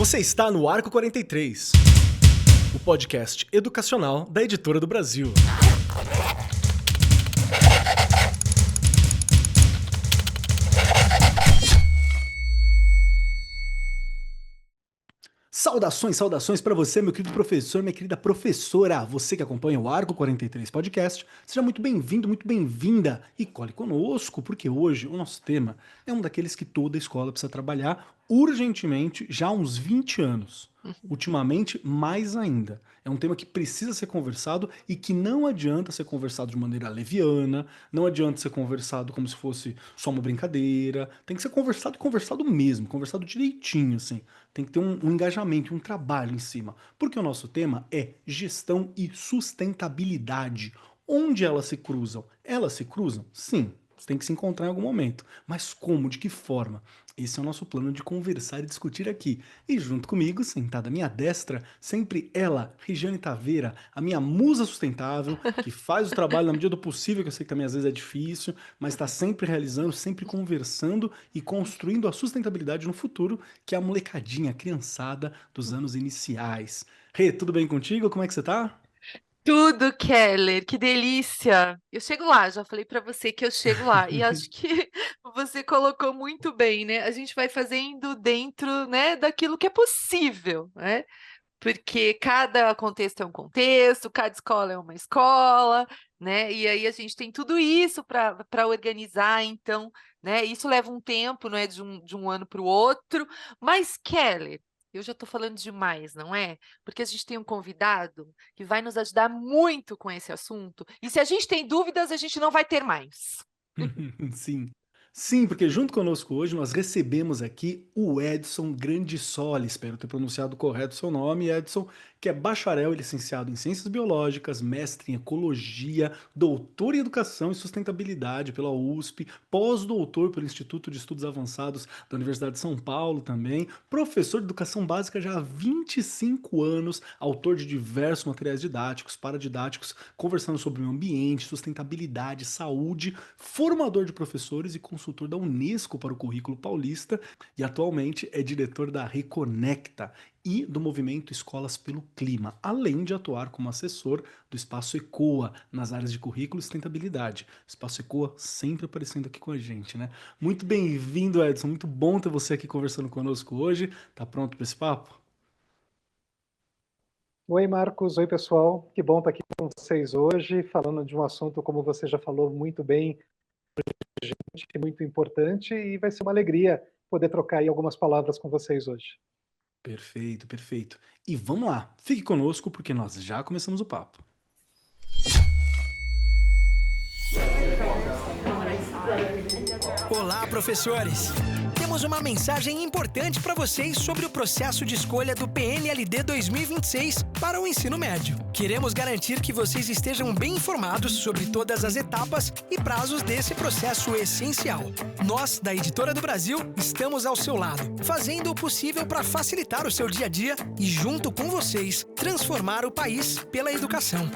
Você está no Arco 43, o podcast educacional da Editora do Brasil. Saudações para você, meu querido professor, minha querida professora, você que acompanha o Arco 43 Podcast, seja muito bem-vindo, muito bem-vinda e cole conosco, porque hoje o nosso tema é um daqueles que toda escola precisa trabalhar urgentemente já há uns 20 anos. Ultimamente, mais ainda. É um tema que precisa ser conversado e que não adianta ser conversado de maneira leviana, não adianta ser conversado como se fosse só uma brincadeira. Tem que ser conversado mesmo, conversado direitinho, assim. Tem que ter um engajamento, um trabalho em cima. Porque o nosso tema é gestão e sustentabilidade. Onde elas se cruzam? Elas se cruzam? Sim. Você tem que se encontrar em algum momento. Mas como? De que forma? Esse é o nosso plano de conversar e discutir aqui. E junto comigo, sentada à minha destra, sempre ela, Regiane Taveira, a minha musa sustentável, que faz o trabalho na medida do possível, que eu sei que também às vezes é difícil, mas está sempre realizando, sempre conversando e construindo a sustentabilidade no futuro, que é a molecadinha, a criançada dos anos iniciais. Rê, tudo bem contigo? Como é que você tá? Tudo, Keller, que delícia! Eu chego lá, já falei para você que eu chego lá, e acho que você colocou muito bem, né? A gente vai fazendo dentro, né, daquilo que é possível, né? Porque cada contexto é um contexto, cada escola é uma escola, né? E aí a gente tem tudo isso para organizar, então, né? Isso leva um tempo, não é de um ano para o outro, mas, Keller, eu já estou falando demais, não é? Porque a gente tem um convidado que vai nos ajudar muito com esse assunto, e se a gente tem dúvidas, a gente não vai ter mais. Sim. Sim, porque junto conosco hoje nós recebemos aqui o Edson Grandissoli, espero ter pronunciado correto o seu nome, Edson, que é bacharel e licenciado em Ciências Biológicas, mestre em Ecologia, doutor em Educação e Sustentabilidade pela USP, pós-doutor pelo Instituto de Estudos Avançados da Universidade de São Paulo também, professor de Educação Básica já há 25 anos, autor de diversos materiais didáticos, paradidáticos, conversando sobre o meio ambiente, sustentabilidade, saúde, formador de professores e consultor da Unesco para o currículo paulista e atualmente é diretor da Reconecta e do movimento Escolas pelo Clima, além de atuar como assessor do Espaço Ecoa nas áreas de currículo e sustentabilidade. Espaço Ecoa sempre aparecendo aqui com a gente, né? Muito bem-vindo, Edson. Muito bom ter você aqui conversando conosco hoje. Tá pronto para esse papo? Oi, Marcos. Oi, pessoal. Que bom estar aqui com vocês hoje, falando de um assunto, como você já falou muito bem, muito importante, e vai ser uma alegria poder trocar aí algumas palavras com vocês hoje. Perfeito, perfeito. E vamos lá, fique conosco porque nós já começamos o papo. Olá, professores! Temos uma mensagem importante para vocês sobre o processo de escolha do PNLD 2026 para o ensino médio. Queremos garantir que vocês estejam bem informados sobre todas as etapas e prazos desse processo essencial. Nós, da Editora do Brasil, estamos ao seu lado, fazendo o possível para facilitar o seu dia a dia e, junto com vocês, transformar o país pela educação.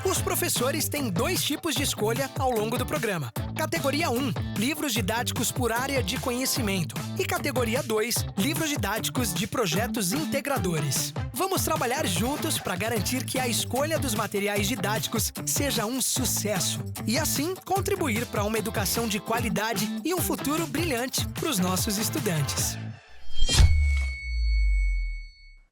Os professores têm 2 tipos de escolha ao longo do programa. Categoria 1, livros didáticos por área de conhecimento. E categoria 2, livros didáticos de projetos integradores. Vamos trabalhar juntos para garantir que a escolha dos materiais didáticos seja um sucesso. E assim, contribuir para uma educação de qualidade e um futuro brilhante para os nossos estudantes.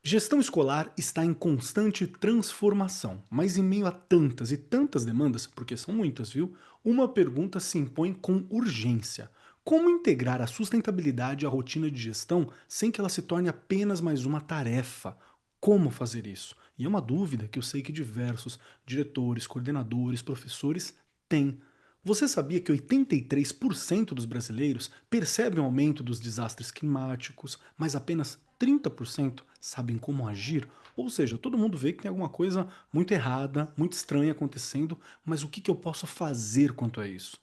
Gestão escolar está em constante transformação, mas em meio a tantas e tantas demandas, porque são muitas, viu? Uma pergunta se impõe com urgência. Como integrar a sustentabilidade à rotina de gestão sem que ela se torne apenas mais uma tarefa? Como fazer isso? E é uma dúvida que eu sei que diversos diretores, coordenadores, professores têm. Você sabia que 83% dos brasileiros percebem o aumento dos desastres climáticos, mas apenas 30% sabem como agir? Ou seja, todo mundo vê que tem alguma coisa muito errada, muito estranha acontecendo, mas o que eu posso fazer quanto a isso?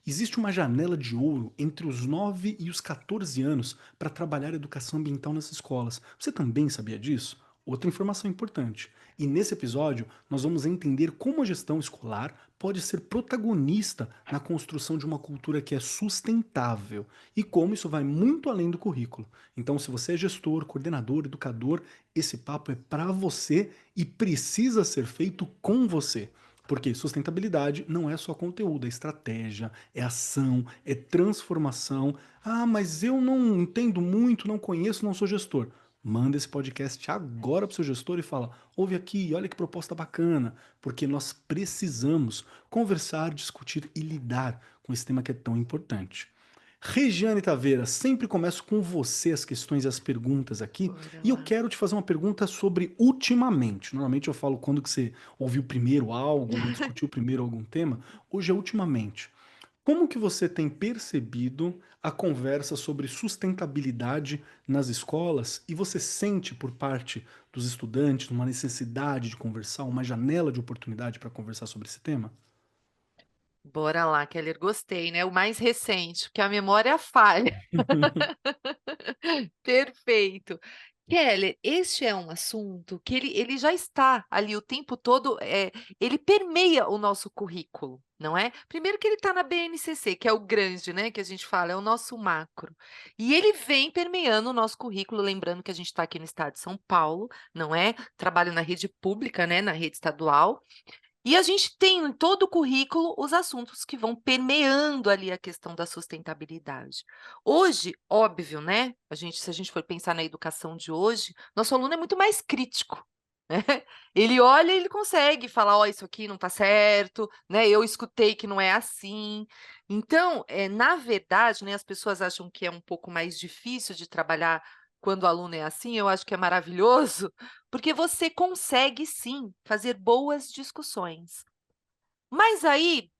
Existe uma janela de ouro entre os 9 e os 14 anos para trabalhar educação ambiental nas escolas. Você também sabia disso? Outra informação importante. E nesse episódio, nós vamos entender como a gestão escolar pode ser protagonista na construção de uma cultura que é sustentável e como isso vai muito além do currículo. Então, se você é gestor, coordenador, educador, esse papo é para você e precisa ser feito com você. Porque sustentabilidade não é só conteúdo, é estratégia, é ação, é transformação. Ah, mas eu não entendo muito, não conheço, não sou gestor. Manda esse podcast agora para o seu gestor e fala: ouve aqui, olha que proposta bacana, porque nós precisamos conversar, discutir e lidar com esse tema que é tão importante. Regiane Taveira, sempre começo com você as questões e as perguntas aqui, Bora e eu lá. quero te fazer uma pergunta sobre ultimamente. Normalmente eu falo quando que você ouviu primeiro algo, ou discutiu primeiro algum tema. Hoje é ultimamente. Como que você tem percebido a conversa sobre sustentabilidade nas escolas e você sente por parte dos estudantes uma necessidade de conversar, uma janela de oportunidade para conversar sobre esse tema? Bora lá, Keller, gostei, né? O mais recente, porque a memória falha. Perfeito. Keller, este é um assunto que ele já está ali o tempo todo, ele permeia o nosso currículo, não é? Primeiro que ele está na BNCC, que é o grande, né, que a gente fala, é o nosso macro. E ele vem permeando o nosso currículo, lembrando que a gente está aqui no estado de São Paulo, não é? Trabalho na rede pública, né, na rede estadual. E a gente tem em todo o currículo os assuntos que vão permeando ali a questão da sustentabilidade. Hoje, óbvio, né? Se a gente for pensar na educação de hoje, nosso aluno é muito mais crítico, né? Ele olha e ele consegue falar, ó, isso aqui não está certo, né? Eu escutei que não é assim. Então, na verdade, né, as pessoas acham que é um pouco mais difícil de trabalhar quando o aluno é assim, eu acho que é maravilhoso, porque você consegue sim fazer boas discussões. Mas aí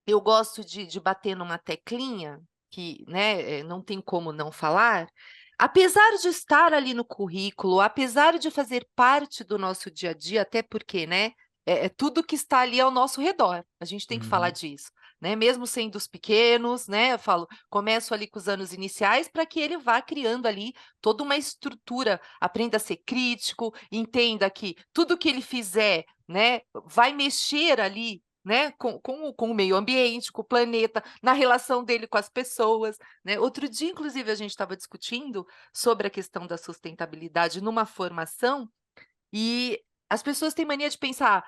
eu gosto de bater numa teclinha que, né, não tem como não falar. Apesar de estar ali no currículo, apesar de fazer parte do nosso dia a dia, até porque, né, é tudo que está ali ao nosso redor. A gente tem que falar Uhum. disso, né? Mesmo sendo os pequenos, né? Eu falo, começo ali com os anos iniciais para que ele vá criando ali toda uma estrutura, aprenda a ser crítico, entenda que tudo que ele fizer, né, vai mexer ali, né, com o meio ambiente, com o planeta, na relação dele com as pessoas, né? Outro dia, inclusive, a gente estava discutindo sobre a questão da sustentabilidade numa formação e as pessoas têm mania de pensar,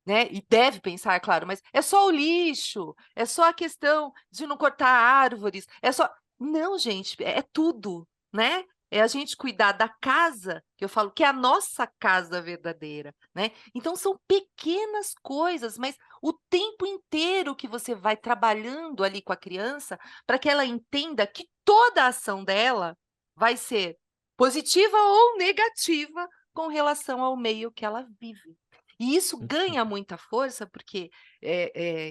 né? E deve pensar, é claro, mas é só o lixo, é só a questão de não cortar árvores, é só. Não, gente, é tudo, né? É a gente cuidar da casa, que eu falo que é a nossa casa verdadeira, né? Então são pequenas coisas, mas o tempo inteiro que você vai trabalhando ali com a criança para que ela entenda que toda a ação dela vai ser positiva ou negativa com relação ao meio que ela vive. E isso ganha Perfeito. muita força porque,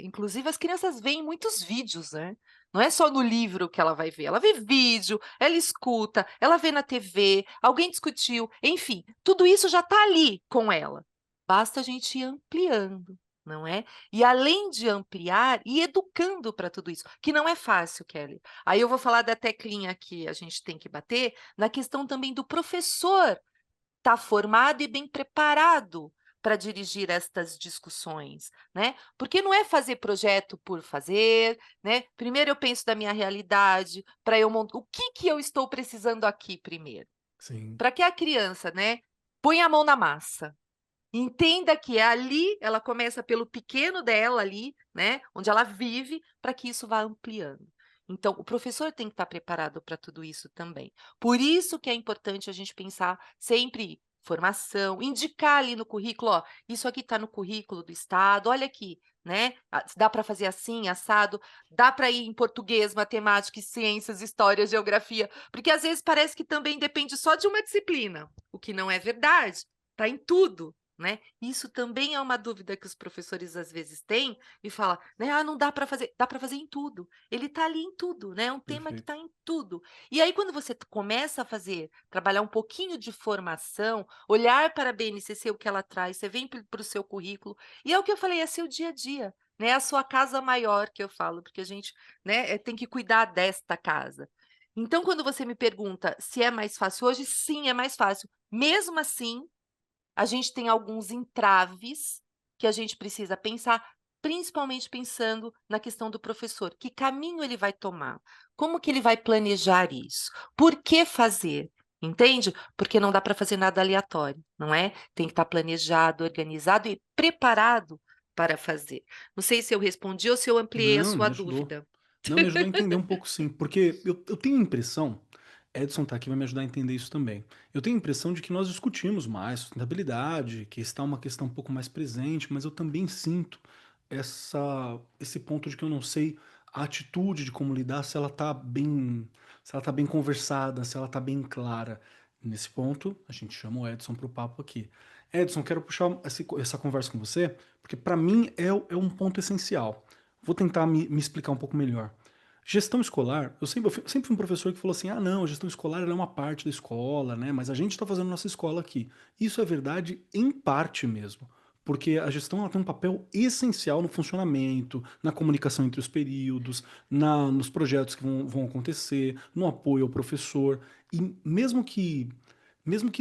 inclusive, as crianças veem muitos vídeos, né? Não é só no livro que ela vai ver, ela vê vídeo, ela escuta, ela vê na TV, alguém discutiu, enfim, tudo isso já está ali com ela. Basta a gente ir ampliando, não é? E além de ampliar, e educando para tudo isso, que não é fácil, Kelly. Aí eu vou falar da teclinha que a gente tem que bater, na questão também do professor estar formado e bem preparado para dirigir estas discussões, né? Porque não é fazer projeto por fazer, né? Primeiro eu penso da minha realidade, para eu montar o que eu estou precisando aqui primeiro, Sim. para que a criança, né, põe a mão na massa. Entenda que é ali, ela começa pelo pequeno dela ali, né, onde ela vive, para que isso vá ampliando. Então, o professor tem que estar preparado para tudo isso também. Por isso que é importante a gente pensar sempre formação, indicar ali no currículo, ó, isso aqui está no currículo do Estado, olha aqui, né? Dá para fazer assim, assado, dá para ir em português, matemática, ciências, história, geografia, porque às vezes parece que também depende só de uma disciplina, o que não é verdade, está em tudo. Né? Isso também é uma dúvida que os professores às vezes têm e fala, né? Ah, não dá para fazer, dá para fazer em tudo. Ele está ali em tudo, né? É um tema que Perfeito. está em tudo. E aí, quando você começa a fazer, trabalhar um pouquinho de formação, olhar para a BNCC, o que ela traz, você vem para o seu currículo, e é o que eu falei, é seu dia a dia, né? A sua casa maior que eu falo, porque a gente, né, tem que cuidar desta casa. Então, quando você me pergunta se é mais fácil hoje, sim, é mais fácil. Mesmo assim, a gente tem alguns entraves que a gente precisa pensar, principalmente pensando na questão do professor. Que caminho ele vai tomar? Como que ele vai planejar isso? Por que fazer? Entende? Porque não dá para fazer nada aleatório, não é? Tem que estar planejado, organizado e preparado para fazer. Não sei se eu respondi ou se eu ampliei a Não, sua me ajudou. dúvida. Não, me ajudou a entender um pouco sim, porque eu tenho a impressão, Edson tá aqui, vai me ajudar a entender isso também. Eu tenho a impressão de que nós discutimos mais sustentabilidade, que está uma questão um pouco mais presente, mas eu também sinto esse ponto de que eu não sei a atitude de como lidar, se ela tá bem conversada, se ela tá bem clara. Nesse ponto, a gente chama o Edson para o papo aqui. Edson, quero puxar essa conversa com você, porque para mim é um ponto essencial. Vou tentar me explicar um pouco melhor. Gestão escolar, eu sempre fui um professor que falou assim: ah, não, a gestão escolar ela é uma parte da escola, né? Mas a gente está fazendo nossa escola aqui. Isso é verdade em parte mesmo, porque a gestão ela tem um papel essencial no funcionamento, na comunicação entre os períodos, nos projetos que vão acontecer, no apoio ao professor. E mesmo que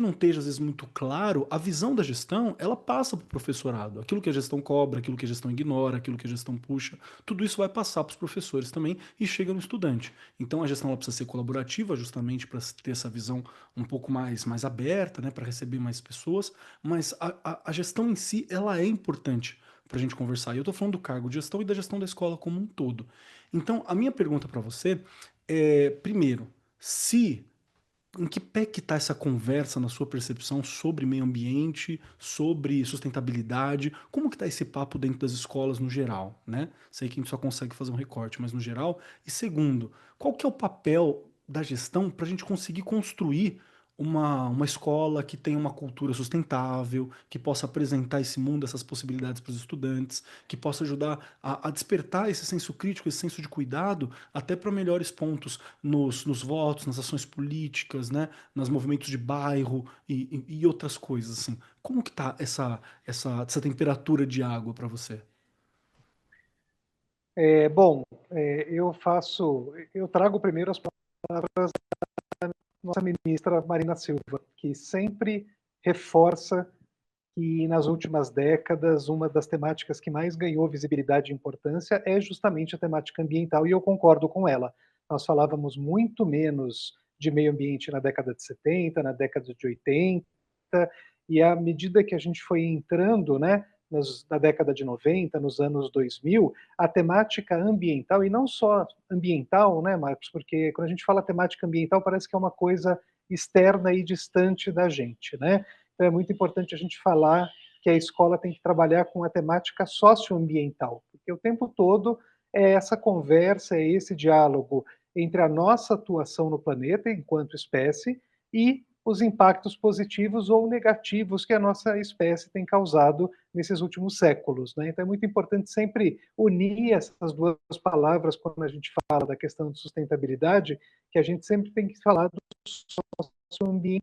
não esteja às vezes muito claro, a visão da gestão, ela passa para o professorado. Aquilo que a gestão cobra, aquilo que a gestão ignora, aquilo que a gestão puxa, tudo isso vai passar para os professores também e chega no estudante. Então a gestão ela precisa ser colaborativa, justamente para ter essa visão um pouco mais aberta, né, para receber mais pessoas, mas a gestão em si, ela é importante para a gente conversar. E eu estou falando do cargo de gestão e da gestão da escola como um todo. Então, a minha pergunta para você é, primeiro, se em que pé que está essa conversa na sua percepção sobre meio ambiente, sobre sustentabilidade? Como que está esse papo dentro das escolas no geral, né? Sei que a gente só consegue fazer um recorte, mas no geral. E segundo, qual que é o papel da gestão para a gente conseguir construir uma escola que tenha uma cultura sustentável, que possa apresentar esse mundo, essas possibilidades para os estudantes, que possa ajudar a despertar esse senso crítico, esse senso de cuidado, até para melhores pontos nos votos, nas ações políticas, né, nos movimentos de bairro e outras coisas assim. Como que tá essa temperatura de água para você? Bom, eu trago primeiro as palavras da nossa ministra Marina Silva, que sempre reforça que nas últimas décadas uma das temáticas que mais ganhou visibilidade e importância é justamente a temática ambiental, e eu concordo com ela. Nós falávamos muito menos de meio ambiente na década de 70, na década de 80, e à medida que a gente foi entrando, né, na década de 90, nos anos 2000, a temática ambiental, e não só ambiental, né, Marcos, porque quando a gente fala temática ambiental parece que é uma coisa externa e distante da gente, né? Então é muito importante a gente falar que a escola tem que trabalhar com a temática socioambiental, porque o tempo todo é essa conversa, é esse diálogo entre a nossa atuação no planeta enquanto espécie e os impactos positivos ou negativos que a nossa espécie tem causado nesses últimos séculos, né? Então é muito importante sempre unir essas duas palavras quando a gente fala da questão de sustentabilidade, que a gente sempre tem que falar do socioambiental.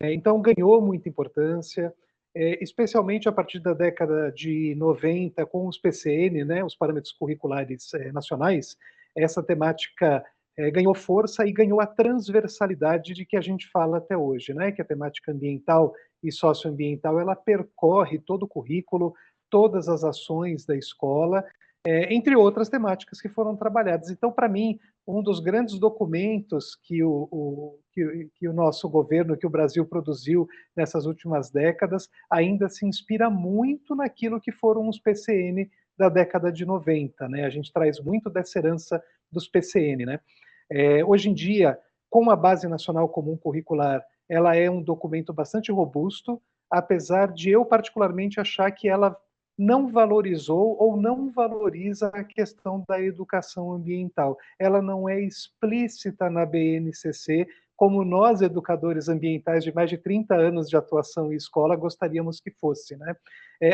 Então ganhou muita importância, especialmente a partir da década de 90, com os PCN, né, os Parâmetros Curriculares Nacionais, essa temática ganhou força e ganhou a transversalidade de que a gente fala até hoje, né, que a temática ambiental e socioambiental, ela percorre todo o currículo, todas as ações da escola, entre outras temáticas que foram trabalhadas. Então, para mim, um dos grandes documentos que o nosso governo, que o Brasil produziu nessas últimas décadas, ainda se inspira muito naquilo que foram os PCN da década de 90. Né? A gente traz muito dessa herança dos PCN. Né? Hoje em dia, com a Base Nacional Comum Curricular, ela é um documento bastante robusto, apesar de eu particularmente achar que ela não valorizou ou não valoriza a questão da educação ambiental. Ela não é explícita na BNCC, como nós, educadores ambientais de mais de 30 anos de atuação em escola, gostaríamos que fosse. Né?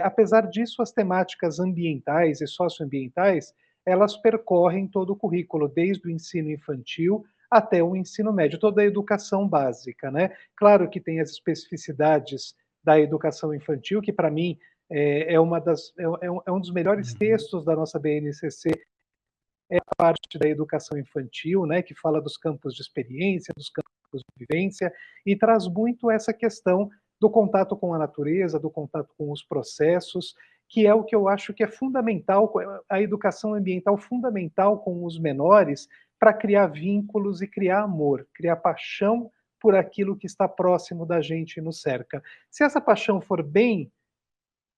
Apesar disso, as temáticas ambientais e socioambientais, elas percorrem todo o currículo, desde o ensino infantil até o ensino médio, toda a educação básica. Né? Claro que tem as especificidades da educação infantil, que para mim é um dos melhores textos da nossa BNCC, é a parte da educação infantil, né, que fala dos campos de experiência, dos campos vivência, e traz muito essa questão do contato com a natureza, do contato com os processos, que é o que eu acho que é fundamental, a educação ambiental fundamental com os menores, para criar vínculos e criar amor, criar paixão por aquilo que está próximo da gente e nos cerca. Se essa paixão for bem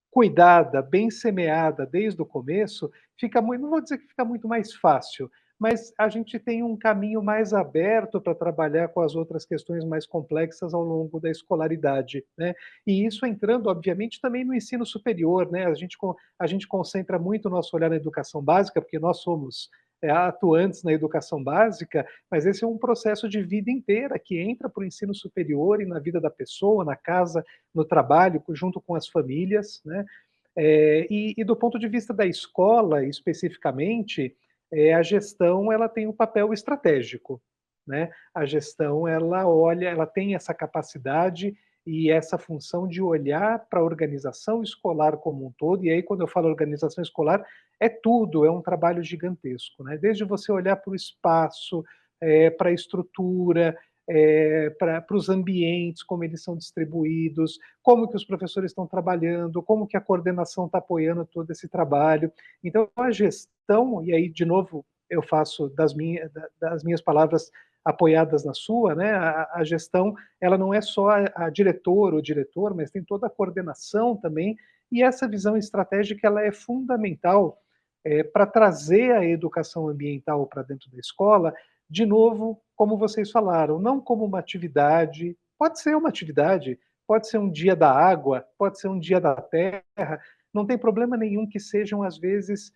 cuidada, bem semeada desde o começo, fica muito, não vou dizer que fica muito mais fácil, mas a gente tem um caminho mais aberto para trabalhar com as outras questões mais complexas ao longo da escolaridade, né? E isso entrando, obviamente, também no ensino superior, né? A gente concentra muito o nosso olhar na educação básica, porque nós somos atuantes na educação básica, mas esse é um processo de vida inteira que entra para o ensino superior e na vida da pessoa, na casa, no trabalho, junto com as famílias, né? E do ponto de vista da escola, especificamente, a gestão ela tem um papel estratégico, né? A gestão ela olha, ela tem essa capacidade e essa função de olhar para a organização escolar como um todo. E aí, quando eu falo organização escolar, é tudo, é um trabalho gigantesco, né? Desde você olhar para o espaço, para a estrutura, para os ambientes, como eles são distribuídos, como que os professores estão trabalhando, como que a coordenação está apoiando todo esse trabalho. Então, a gestão, e aí, de novo, eu faço das minhas palavras apoiadas na sua, né? A gestão, ela não é só a diretora ou diretor, mas tem toda a coordenação também, e essa visão estratégica, ela é fundamental para trazer a educação ambiental para dentro da escola, de novo, como vocês falaram, não como uma atividade, pode ser um dia da água, pode ser um dia da terra, não tem problema nenhum que sejam, às vezes,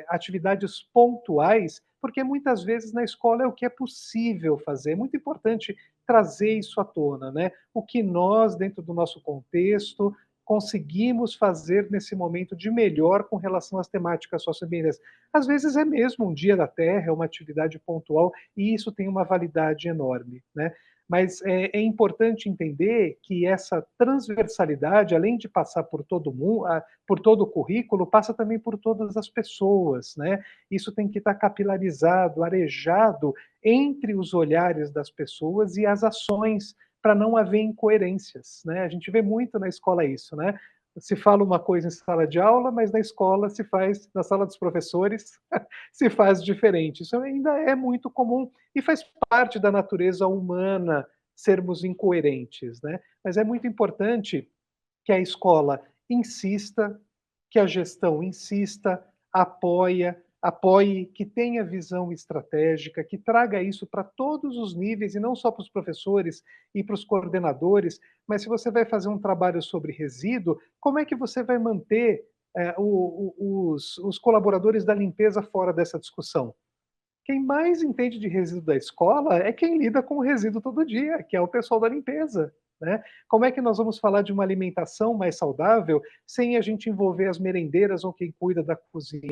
atividades pontuais, porque muitas vezes na escola é o que é possível fazer. É muito importante trazer isso à tona, né? O que nós, dentro do nosso contexto, conseguimos fazer nesse momento de melhor com relação às temáticas socioambientais. Às vezes é mesmo um dia da Terra, é uma atividade pontual, e isso tem uma validade enorme, né? Mas é importante entender que essa transversalidade, além de passar por todo mundo, por todo o currículo, passa também por todas as pessoas, né? Isso tem que estar capilarizado, arejado entre os olhares das pessoas e as ações, para não haver incoerências, né? A gente vê muito na escola isso, né? Se fala uma coisa em sala de aula, mas na escola se faz, na sala dos professores, se faz diferente. Isso ainda é muito comum e faz parte da natureza humana sermos incoerentes, né? Mas é muito importante que a escola insista, que a gestão insista, apoie, que tenha visão estratégica, que traga isso para todos os níveis, e não só para os professores e para os coordenadores, mas se você vai fazer um trabalho sobre resíduo, como é que você vai manter os colaboradores da limpeza fora dessa discussão? Quem mais entende de resíduo da escola é quem lida com o resíduo todo dia, que é o pessoal da limpeza, né? Como é que nós vamos falar de uma alimentação mais saudável sem a gente envolver as merendeiras ou quem cuida da cozinha?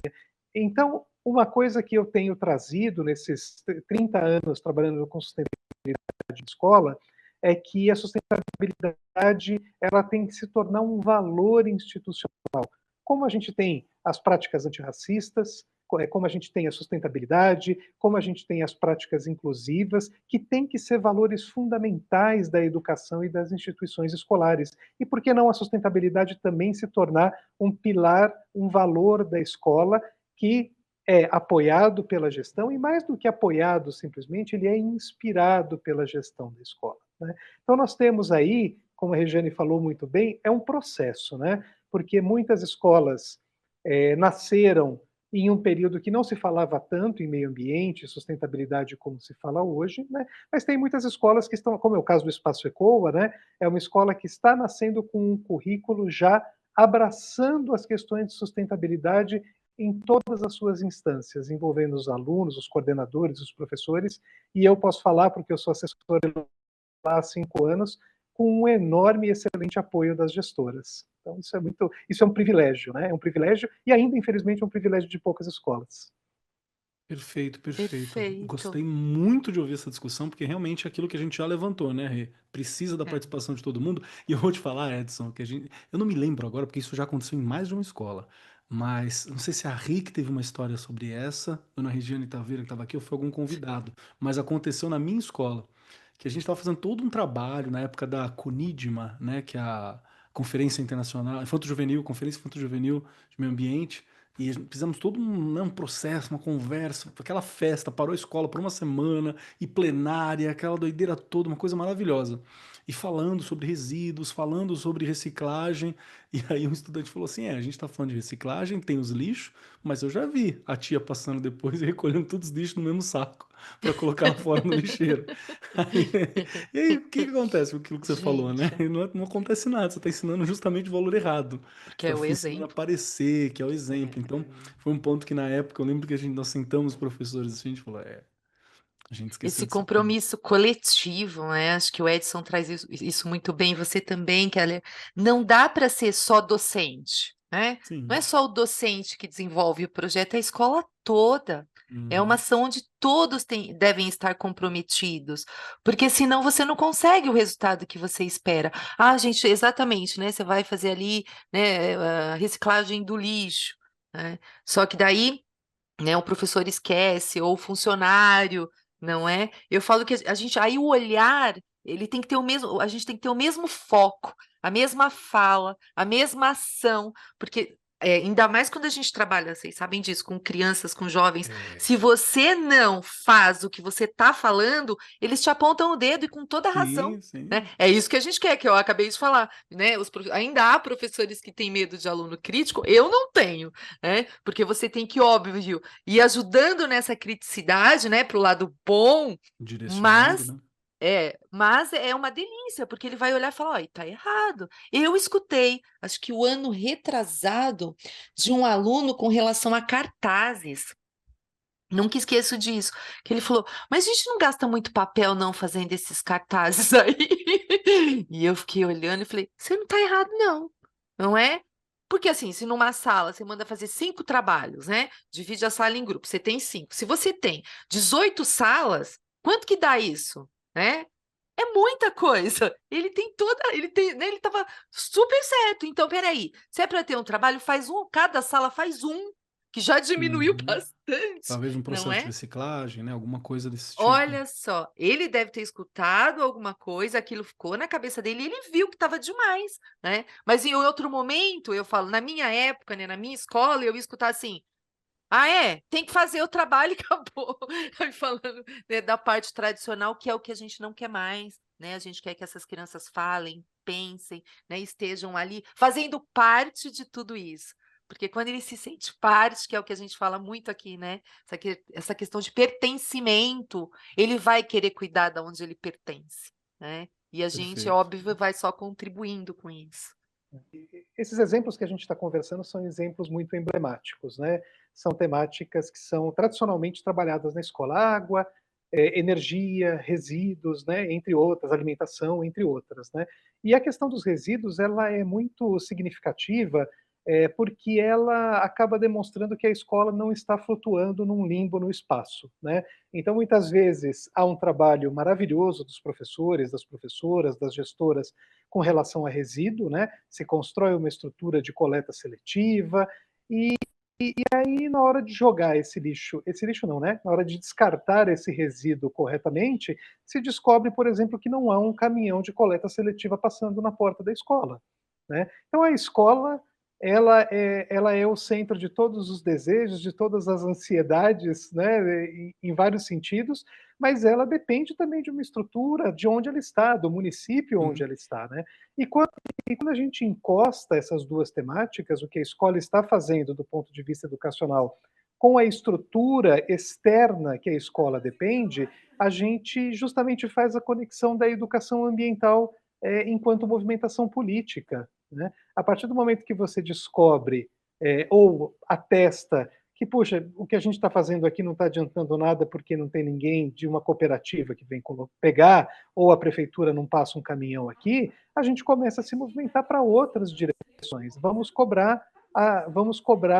Então, uma coisa que eu tenho trazido nesses 30 anos trabalhando com sustentabilidade de escola é que a sustentabilidade ela tem que se tornar um valor institucional. Como a gente tem as práticas antirracistas, como a gente tem a sustentabilidade, como a gente tem as práticas inclusivas, que têm que ser valores fundamentais da educação e das instituições escolares. E por que não a sustentabilidade também se tornar um pilar, um valor da escola que é apoiado pela gestão, e mais do que apoiado simplesmente, ele é inspirado pela gestão da escola, né? Então nós temos aí, como a Regiane falou muito bem, é um processo, né? Porque muitas escolas nasceram em um período que não se falava tanto em meio ambiente, sustentabilidade como se fala hoje, né? Mas tem muitas escolas que estão, como é o caso do Espaço Ecoa, né? É uma escola que está nascendo com um currículo já abraçando as questões de sustentabilidade em todas as suas instâncias, envolvendo os alunos, os coordenadores, os professores, e eu posso falar, porque eu sou assessor lá há 5 anos, com um enorme e excelente apoio das gestoras. Então, isso é um privilégio, né? É um privilégio e ainda, infelizmente, é um privilégio de poucas escolas. Perfeito, perfeito. Perfeito. Gostei muito de ouvir essa discussão, porque realmente é aquilo que a gente já levantou, né, Rê? Precisa da participação de todo mundo. E eu vou te falar, Edson, eu não me lembro agora, porque isso já aconteceu em mais de uma escola. Mas não sei se a Rick teve uma história sobre essa, Dona Regiane Taveira, que estava aqui, ou foi algum convidado. Mas aconteceu na minha escola, que a gente estava fazendo todo um trabalho na época da CONIDMA, né, que é a Conferência Internacional, Infanto-Juvenil, Conferência Infanto-Juvenil de Meio Ambiente, e fizemos todo um, né, um processo, uma conversa, aquela festa, parou a escola por uma semana, e plenária, aquela doideira toda, uma coisa maravilhosa. E falando sobre resíduos, falando sobre reciclagem, e aí um estudante falou assim, a gente está falando de reciclagem, tem os lixos, mas eu já vi a tia passando depois e recolhendo todos os lixos no mesmo saco para colocar lá fora no lixeiro. Aí, e aí, o que que acontece com aquilo que você falou, né? Gente, Não acontece nada, você está ensinando justamente o valor errado. porque Você é o está ensinando a exemplo. aparecer, que é o exemplo. Então, foi um ponto que na época eu lembro que nós sentamos os professores assim, a gente falou, a gente esqueceu Esse disso aqui. compromisso coletivo, né? Acho que o Edson traz isso muito bem, você também, Keller. Não dá para ser só docente, né? Não é Sim. só o docente que desenvolve o projeto, é a escola toda. É uma Uhum. ação onde todos devem estar comprometidos, porque senão você não consegue o resultado que você espera. Ah, gente, exatamente, né? Você vai fazer ali, né, a reciclagem do lixo, né? Só que daí, né, o professor esquece, ou o funcionário, não é? Eu falo que a gente, aí o olhar, ele tem que ter o mesmo, a gente tem que ter o mesmo foco, a mesma fala, a mesma ação, porque ainda mais quando a gente trabalha, vocês sabem disso, com crianças, com jovens, É, se você não faz o que você está falando, eles te apontam o dedo e com toda a razão. sim, Né? sim. É isso que a gente quer, que eu acabei de falar, né? Ainda há professores que têm medo de aluno crítico, eu não tenho, né? Porque você tem que, óbvio, ir ajudando nessa criticidade, né, para o lado bom, Direcionando, mas né? mas é uma delícia, porque ele vai olhar e falar, ó, tá errado. Eu escutei, acho que o ano retrasado, de um aluno com relação a cartazes. Nunca esqueço disso, que ele falou, mas a gente não gasta muito papel não fazendo esses cartazes aí. E eu fiquei olhando e falei, você não tá errado não, não é? Porque assim, se numa sala você manda fazer 5 trabalhos, né? Divide a sala em grupos, você tem 5. Se você tem 18 salas, quanto que dá isso, né? É muita coisa. Ele tem, né, ele estava super certo. Então, peraí, se é para ter um trabalho, faz um, cada sala faz um, que já diminuiu Uhum. bastante, Talvez um não processo de é? reciclagem, né? Alguma coisa desse tipo. Olha só, ele deve ter escutado alguma coisa, aquilo ficou na cabeça dele e ele viu que estava demais, né? Mas em outro momento, eu falo, na minha época, né, na minha escola, eu ia escutar assim: ah, é? Tem que fazer o trabalho e acabou. Aí falando, né, da parte tradicional, que é o que a gente não quer mais, né? A gente quer que essas crianças falem, pensem, né, estejam ali fazendo parte de tudo isso. Porque quando ele se sente parte, que é o que a gente fala muito aqui, né? Essa questão de pertencimento, ele vai querer cuidar de onde ele pertence, né? E a gente, Perfeito. óbvio, vai só contribuindo com isso. Esses exemplos que a gente está conversando são exemplos muito emblemáticos, né? São temáticas que são tradicionalmente trabalhadas na escola: água, energia, resíduos, né? Entre outras, alimentação, entre outras, né? E a questão dos resíduos, ela é muito significativa, porque ela acaba demonstrando que a escola não está flutuando num limbo no espaço, né? Então, muitas vezes, há um trabalho maravilhoso dos professores, das professoras, das gestoras, com relação a resíduo, né? Se constrói uma estrutura de coleta seletiva e aí na hora de jogar esse lixo não, né? Na hora de descartar esse resíduo corretamente, se descobre, por exemplo, que não há um caminhão de coleta seletiva passando na porta da escola, né? Então a escola ela é o centro de todos os desejos, de todas as ansiedades, né, em vários sentidos, mas ela depende também de uma estrutura de onde ela está, do município onde Uhum. ela está, né? E quando a gente encosta essas duas temáticas, o que a escola está fazendo do ponto de vista educacional, com a estrutura externa que a escola depende, a gente justamente faz a conexão da educação ambiental enquanto movimentação política, né? A partir do momento que você descobre ou atesta que, puxa, o que a gente está fazendo aqui não está adiantando nada porque não tem ninguém de uma cooperativa que vem pegar, ou a prefeitura não passa um caminhão aqui, a gente começa a se movimentar para outras direções. Vamos cobrar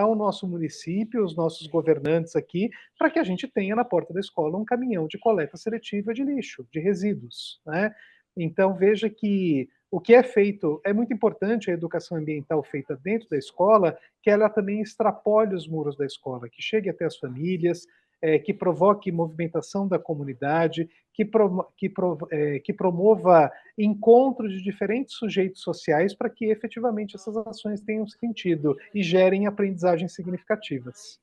o nosso município, os nossos governantes aqui, para que a gente tenha na porta da escola um caminhão de coleta seletiva de lixo, de resíduos, né? Então, veja que o que é feito, é muito importante a educação ambiental feita dentro da escola, que ela também extrapole os muros da escola, que chegue até as famílias, que provoque movimentação da comunidade, que promova encontros de diferentes sujeitos sociais para que efetivamente essas ações tenham sentido e gerem aprendizagens significativas.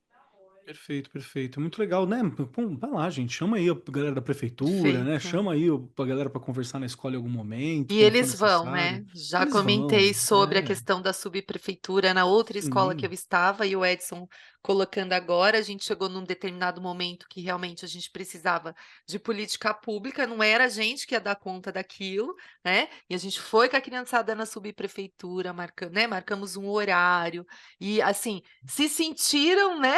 Perfeito, perfeito. Muito legal, né? Pô, vai lá, gente. Chama aí a galera da prefeitura, né? Perfeito. Chama aí a galera para conversar na escola em algum momento, E quando for eles vão, necessário. né? Já Eles vão, comentei sobre a é, questão da subprefeitura na outra escola que sim. eu estava, e o Edson colocando agora, a gente chegou num determinado momento que realmente a gente precisava de política pública, não era a gente que ia dar conta daquilo, né? E a gente foi com a criançada na subprefeitura, né? Marcamos um horário, e assim, se sentiram, né?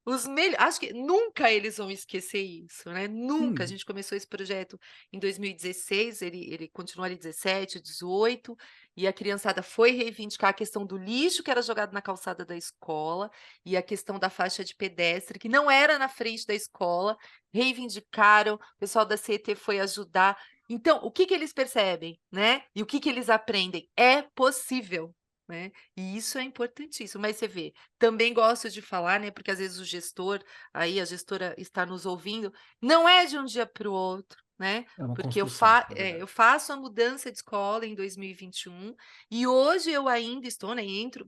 Os melhores, acho que nunca eles vão esquecer isso, né? Nunca. A Sim. gente começou esse projeto em 2016, ele continuou ali 17, 18, e a criançada foi reivindicar a questão do lixo que era jogado na calçada da escola e a questão da faixa de pedestre, que não era na frente da escola, reivindicaram, o pessoal da CET foi ajudar. Então, o que que eles percebem, né? E o que que eles aprendem? É possível, né? E isso é importantíssimo. Mas você vê, também gosto de falar, né? Porque às vezes o gestor, aí a gestora está nos ouvindo, não é de um dia para o outro, né? É uma Porque construção, é eu verdade. faço a mudança de escola em 2021 e hoje eu ainda estou, né?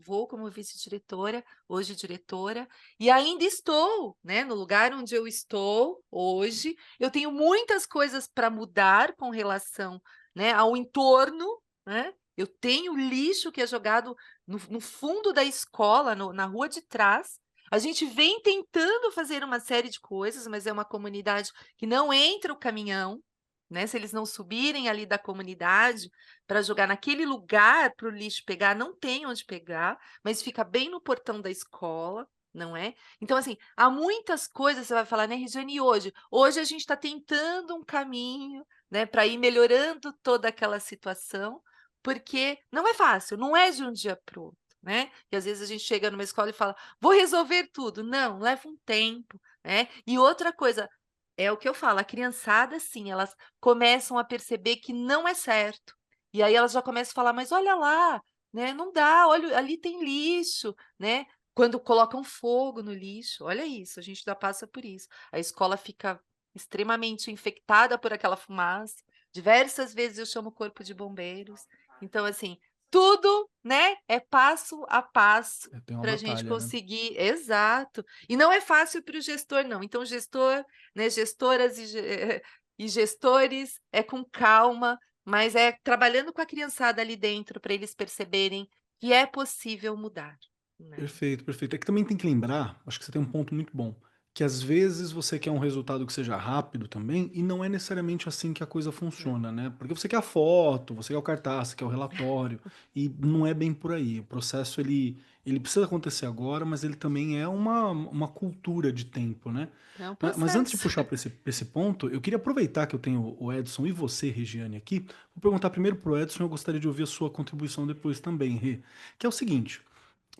Vou como vice-diretora, hoje diretora, e ainda estou, né? No lugar onde eu estou hoje, eu tenho muitas coisas para mudar com relação, né, ao entorno, né? Eu tenho lixo que é jogado no fundo da escola, na rua de trás. A gente vem tentando fazer uma série de coisas, mas é uma comunidade que não entra o caminhão, né? Se eles não subirem ali da comunidade para jogar naquele lugar para o lixo pegar, não tem onde pegar, mas fica bem no portão da escola, não é? Então, assim, há muitas coisas, você vai falar, né, Regiane, e hoje? Hoje a gente está tentando um caminho, né, para ir melhorando toda aquela situação, porque não é fácil, não é de um dia para o outro, né? E às vezes a gente chega numa escola e fala, vou resolver tudo. Não, leva um tempo, né? E outra coisa, é o que eu falo, a criançada, sim, elas começam a perceber que não é certo. E aí elas já começam a falar, mas olha lá, né? Não dá, olha, ali tem lixo, né? Quando colocam fogo no lixo, olha isso, a gente já passa por isso. A escola fica extremamente infectada por aquela fumaça. Diversas vezes eu chamo o corpo de bombeiros. Então, assim, tudo, né, é passo a passo Tem uma para a gente batalha, né? conseguir. Exato. E não é fácil para o gestor, não. Então, gestor, né, gestoras e gestores, é com calma, mas é trabalhando com a criançada ali dentro para eles perceberem que é possível mudar, né? Perfeito, perfeito. É que também tem que lembrar, acho que você tem um ponto muito bom, que às vezes você quer um resultado que seja rápido também, e não é necessariamente assim que a coisa É. funciona, né? Porque você quer a foto, você quer o cartaz, você quer o relatório, e não é bem por aí. O processo, ele precisa acontecer agora, mas ele também é uma cultura de tempo, né? É um Mas antes de processo. puxar para esse ponto, eu queria aproveitar que eu tenho o Edson e você, Regiane, aqui. Vou perguntar primeiro pro Edson, eu gostaria de ouvir a sua contribuição depois também, Rê, que é o seguinte.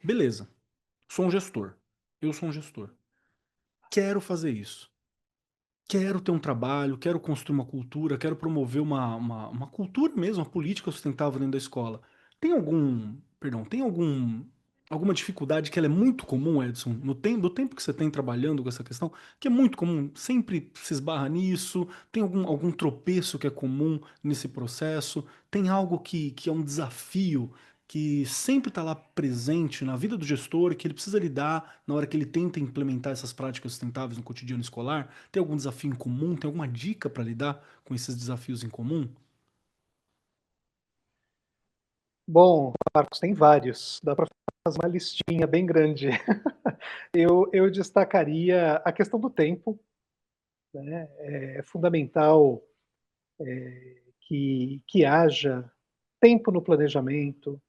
Beleza, sou um gestor. Eu sou um gestor. Quero fazer isso. Quero ter um trabalho, quero construir uma cultura, quero promover uma cultura mesmo, uma política sustentável dentro da escola. Alguma dificuldade que ela é muito comum, Edson, do tempo que você tem trabalhando com essa questão, que é muito comum, sempre se esbarra nisso, tem algum tropeço que é comum nesse processo, tem algo que é um desafio que sempre está lá presente na vida do gestor, que ele precisa lidar na hora que ele tenta implementar essas práticas sustentáveis no cotidiano escolar? Tem algum desafio em comum? Tem alguma dica para lidar com esses desafios em comum? Bom, Marcos, tem vários. Dá para fazer uma listinha bem grande. Eu destacaria a questão do tempo, né? É fundamental que haja tempo no planejamento,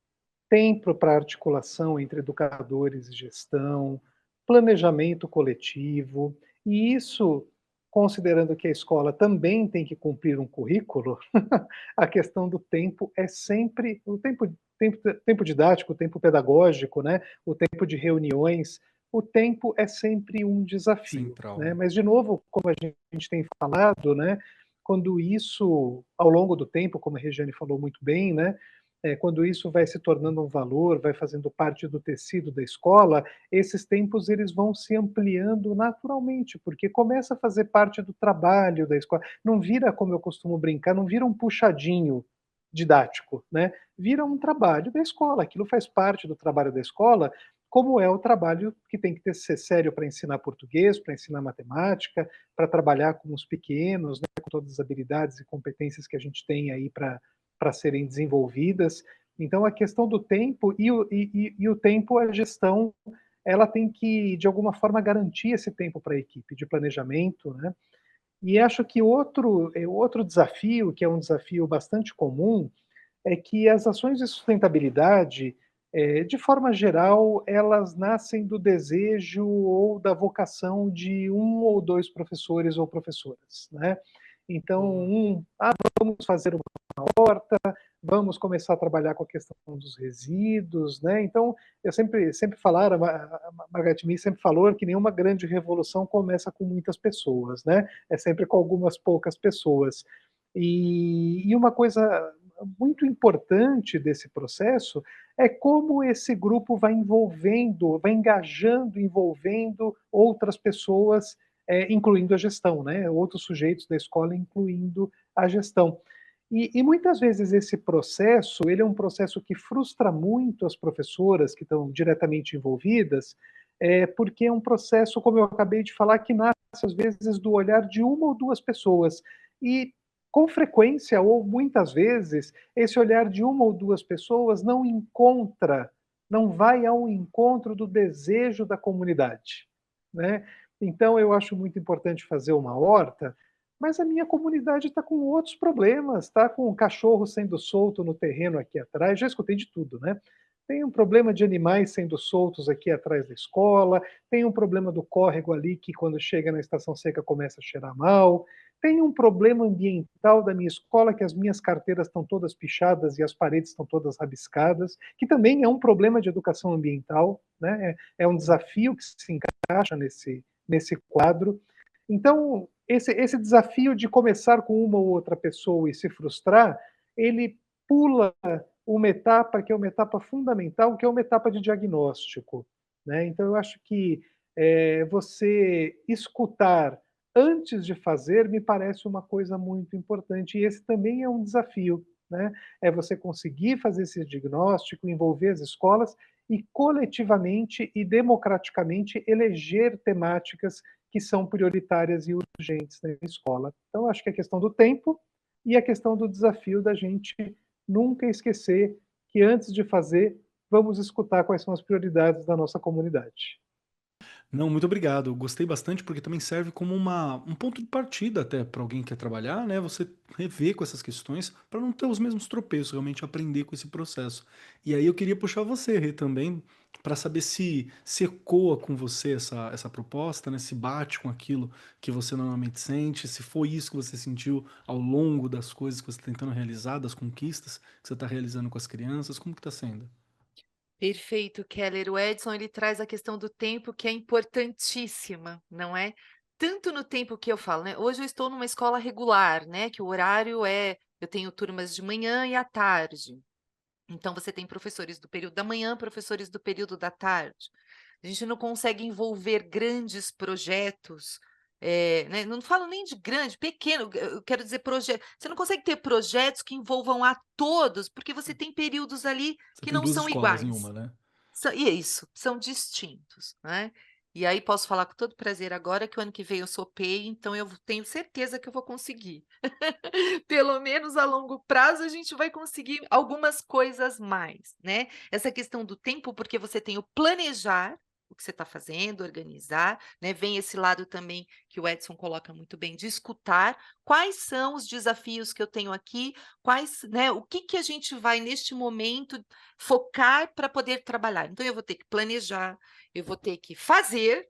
tempo para articulação entre educadores e gestão, planejamento coletivo, e isso, considerando que a escola também tem que cumprir um currículo, a questão do tempo é sempre o tempo didático, o tempo pedagógico, né? O tempo de reuniões, o tempo é sempre um desafio, Central, né? né? Mas, de novo, como a gente tem falado, né? Quando isso, ao longo do tempo, como a Regiane falou muito bem, né? quando isso vai se tornando um valor, vai fazendo parte do tecido da escola, esses tempos eles vão se ampliando naturalmente, porque começa a fazer parte do trabalho da escola. Não vira, como eu costumo brincar, não vira um puxadinho didático, né? Vira um trabalho da escola, aquilo faz parte do trabalho da escola, como é o trabalho que tem que ser sério para ensinar português, para ensinar matemática, para trabalhar com os pequenos, né, com todas as habilidades e competências que a gente tem aí para serem desenvolvidas. Então, a questão do tempo e o tempo, a gestão, ela tem que, de alguma forma, garantir esse tempo para a equipe de planejamento, né? E acho que outro desafio, que é um desafio bastante comum, é que as ações de sustentabilidade, de forma geral, elas nascem do desejo ou da vocação de um ou dois professores ou professoras, né? Então, vamos fazer uma horta, vamos começar a trabalhar com a questão dos resíduos, né? Então, eu sempre falaram, a Margaret Mead sempre falou que nenhuma grande revolução começa com muitas pessoas, né? É sempre com algumas poucas pessoas. E uma coisa muito importante desse processo é como esse grupo vai envolvendo, vai engajando, envolvendo outras pessoas, incluindo a gestão, né? Outros sujeitos da escola, incluindo a gestão. E muitas vezes esse processo, ele é um processo que frustra muito as professoras que estão diretamente envolvidas, porque é um processo, como eu acabei de falar, que nasce às vezes do olhar de uma ou duas pessoas. E com frequência, ou muitas vezes, esse olhar de uma ou duas pessoas não vai ao encontro do desejo da comunidade, né? Então, eu acho muito importante fazer uma horta, mas a minha comunidade está com outros problemas, está com um cachorro sendo solto no terreno aqui atrás, já escutei de tudo, né? Tem um problema de animais sendo soltos aqui atrás da escola, tem um problema do córrego ali que quando chega na estação seca começa a cheirar mal, tem um problema ambiental da minha escola que as minhas carteiras estão todas pichadas e as paredes estão todas rabiscadas, que também é um problema de educação ambiental, né? É um desafio que se encaixa nesse quadro. Então, esse desafio de começar com uma ou outra pessoa e se frustrar, ele pula uma etapa que é uma etapa fundamental, que é uma etapa de diagnóstico, né? Então, eu acho que você escutar antes de fazer me parece uma coisa muito importante, e esse também é um desafio, né? É você conseguir fazer esse diagnóstico, envolver as escolas e coletivamente e democraticamente eleger temáticas que são prioritárias e urgentes na escola. Então, acho que a questão do tempo e a questão do desafio da gente nunca esquecer que antes de fazer, vamos escutar quais são as prioridades da nossa comunidade. Não, muito obrigado. Eu gostei bastante porque também serve como um ponto de partida até para alguém que quer trabalhar, né? Você rever com essas questões para não ter os mesmos tropeços, realmente aprender com esse processo. E aí eu queria puxar você, Rê, também, para saber se ecoa com você essa proposta, né? Se bate com aquilo que você normalmente sente, se foi isso que você sentiu ao longo das coisas que você está tentando realizar, das conquistas que você está realizando com as crianças, como que está sendo? Perfeito, Keller. O Edson ele traz a questão do tempo que é importantíssima, não é? Tanto no tempo que eu falo, né? Hoje eu estou numa escola regular, né? Que o horário eu tenho turmas de manhã e à tarde. Então você tem professores do período da manhã, professores do período da tarde. A gente não consegue envolver grandes projetos, né? Não falo nem de grande, pequeno, eu quero dizer projeto. Você não consegue ter projetos que envolvam a todos, porque você tem períodos ali Você que tem não duas são escolas em iguais. uma, né? E é isso, são distintos, né? E aí posso falar com todo prazer agora que o ano que vem eu sou PEI, então eu tenho certeza que eu vou conseguir. Pelo menos a longo prazo a gente vai conseguir algumas coisas mais, né? Essa questão do tempo, porque você tem o planejar o que você está fazendo, organizar, né? Vem esse lado também que o Edson coloca muito bem, de escutar quais são os desafios que eu tenho aqui, né? O que a gente vai neste momento focar para poder trabalhar. Então eu vou ter que planejar, eu vou ter que fazer,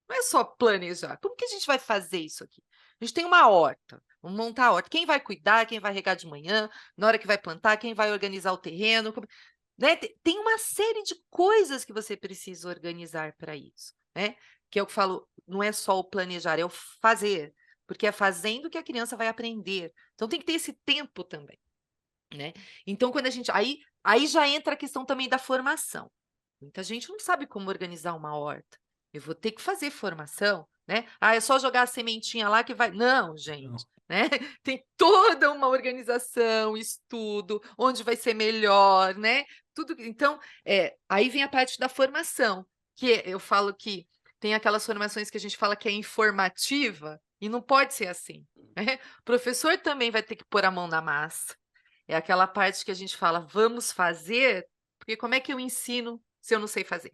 não é só planejar. Como que a gente vai fazer isso aqui? A gente tem uma horta, vamos montar a horta. Quem vai cuidar, quem vai regar de manhã, na hora que vai plantar, quem vai organizar o terreno, né? Tem uma série de coisas que você precisa organizar para isso, né? Que é o que eu falo, não é só o planejar, é o fazer, porque é fazendo que a criança vai aprender. Então tem que ter esse tempo também. né? Então, quando a gente... Aí já entra a questão também da formação. Muita gente não sabe como organizar uma horta. Eu vou ter que fazer formação, né? Ah, é só jogar a sementinha lá que vai... Não, Não. gente, né? Tem toda uma organização, estudo, onde vai ser melhor, né? Tudo. Então, aí vem a parte da formação, que eu falo que tem aquelas formações que a gente fala que é informativa, e não pode ser assim, né? O professor também vai ter que pôr a mão na massa. É aquela parte que a gente fala, vamos fazer, porque como é que eu ensino se eu não sei fazer,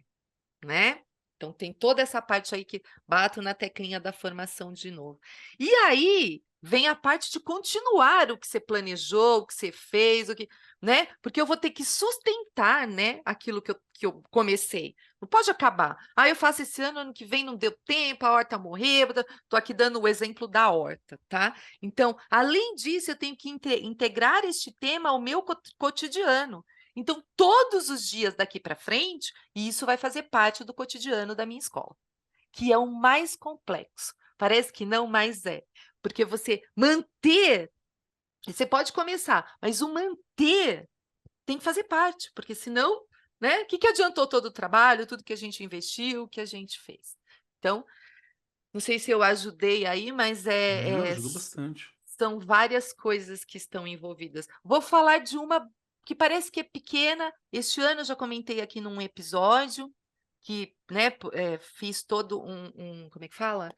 né? Então tem toda essa parte aí que bato na teclinha da formação de novo. E aí vem a parte de continuar o que você planejou, o que você fez, o que, né? Porque eu vou ter que sustentar, né, aquilo que eu comecei. Não pode acabar. Ah, eu faço esse ano, ano que vem não deu tempo, a horta morreu. Estou aqui dando o exemplo da horta, tá? Então, além disso, eu tenho que integrar este tema ao meu cotidiano. Então, todos os dias daqui para frente, isso vai fazer parte do cotidiano da minha escola, que é o mais complexo. Parece que não, mas é. Porque você manter, você pode começar, mas o manter tem que fazer parte, porque senão, né? O que adiantou todo o trabalho, tudo que a gente investiu, o que a gente fez? Então, não sei se eu ajudei aí, mas Não, ajudou bastante. são várias coisas que estão envolvidas. Vou falar de uma que parece que é pequena. Este ano eu já comentei aqui num episódio que, né, fiz todo como é que fala?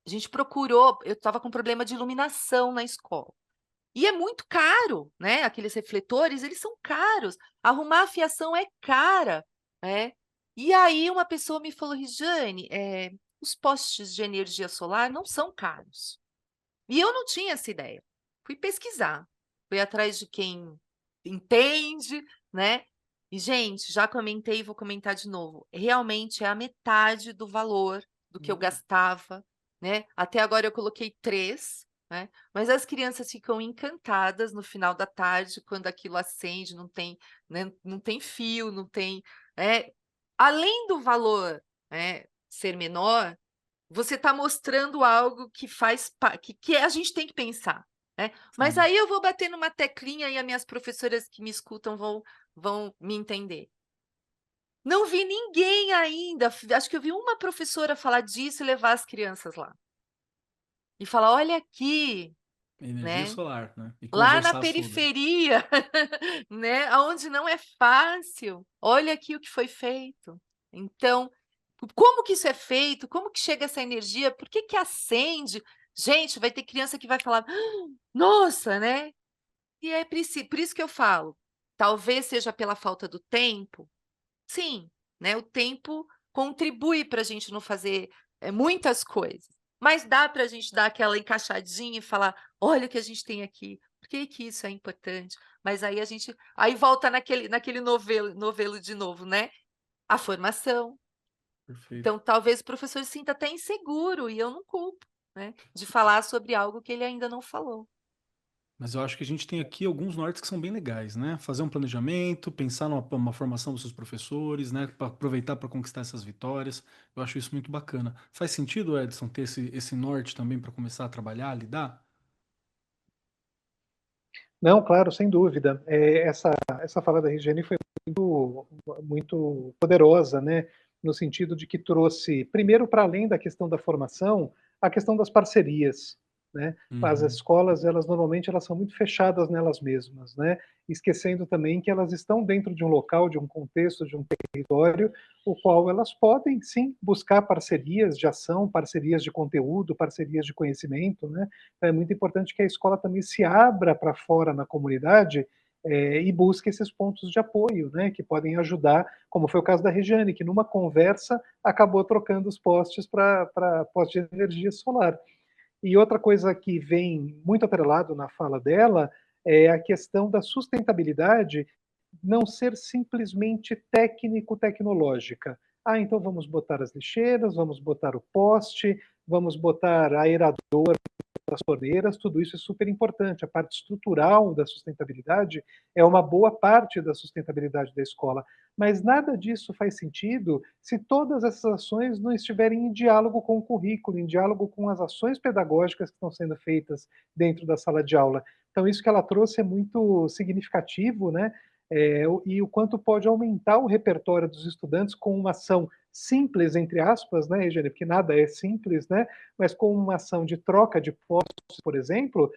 A gente procurou, eu estava com problema de iluminação na escola. E é muito caro, né? Aqueles refletores, eles são caros. Arrumar a fiação é cara, né? E aí uma pessoa me falou, Regiane, os postes de energia solar não são caros. E eu não tinha essa ideia. Fui pesquisar, fui atrás de quem entende, né? E, gente, já comentei e vou comentar de novo. Realmente é a metade do valor do que eu gastava, né? Até agora eu coloquei 3, né? Mas as crianças ficam encantadas no final da tarde, quando aquilo acende, não tem, né? Não tem fio, não tem. Além do valor, né, ser menor, você está mostrando algo que que a gente tem que pensar, né? Mas Sim. aí eu vou bater numa teclinha e as minhas professoras que me escutam vão me entender. Não vi ninguém ainda, acho que eu vi uma professora falar disso e levar as crianças lá. E falar, olha aqui, Energia né? solar, né? E Lá na conversar sobre. periferia, né? Onde não é fácil. Olha aqui o que foi feito. Então, como que isso é feito? Como que chega essa energia? Por que que acende? Gente, vai ter criança que vai falar, nossa, né? E é por isso que eu falo, talvez seja pela falta do tempo. Sim, né? O tempo contribui para a gente não fazer muitas coisas, mas dá para a gente dar aquela encaixadinha e falar, olha o que a gente tem aqui, por que que isso é importante? Mas aí aí volta naquele novelo de novo, né? A formação. Perfeito. Então, talvez o professor se sinta até inseguro, e eu não culpo, né? De falar sobre algo que ele ainda não falou. Mas eu acho que a gente tem aqui alguns nortes que são bem legais, né? Fazer um planejamento, pensar numa formação dos seus professores, né? Para aproveitar para conquistar essas vitórias. Eu acho isso muito bacana. Faz sentido, Edson, ter esse norte também para começar a trabalhar, a lidar? Não, claro, sem dúvida. Essa fala da Regiane foi muito poderosa, né? No sentido de que trouxe, primeiro, para além da questão da formação, a questão das parcerias, né? As Uhum. escolas, normalmente elas são muito fechadas nelas mesmas, né? Esquecendo também que elas estão dentro de um local, de um contexto, de um território, o qual elas podem, sim, buscar parcerias de ação, parcerias de conteúdo, parcerias de conhecimento, né? Então, é muito importante que a escola também se abra para fora na comunidade e busque esses pontos de apoio, né, que podem ajudar, como foi o caso da Regiane, que numa conversa acabou trocando os postes para postes de energia solar. E outra coisa que vem muito atrelado na fala dela é a questão da sustentabilidade não ser simplesmente técnico-tecnológica. Ah, então vamos botar as lixeiras, vamos botar o poste, vamos botar aerador das torneiras, tudo isso é super importante. A parte estrutural da sustentabilidade é uma boa parte da sustentabilidade da escola, mas nada disso faz sentido se todas essas ações não estiverem em diálogo com o currículo, em diálogo com as ações pedagógicas que estão sendo feitas dentro da sala de aula. Então, isso que ela trouxe é muito significativo, né? E o quanto pode aumentar o repertório dos estudantes com uma ação simples, entre aspas, né, Eugênia, porque nada é simples, né, mas com uma ação de troca de postos, por exemplo,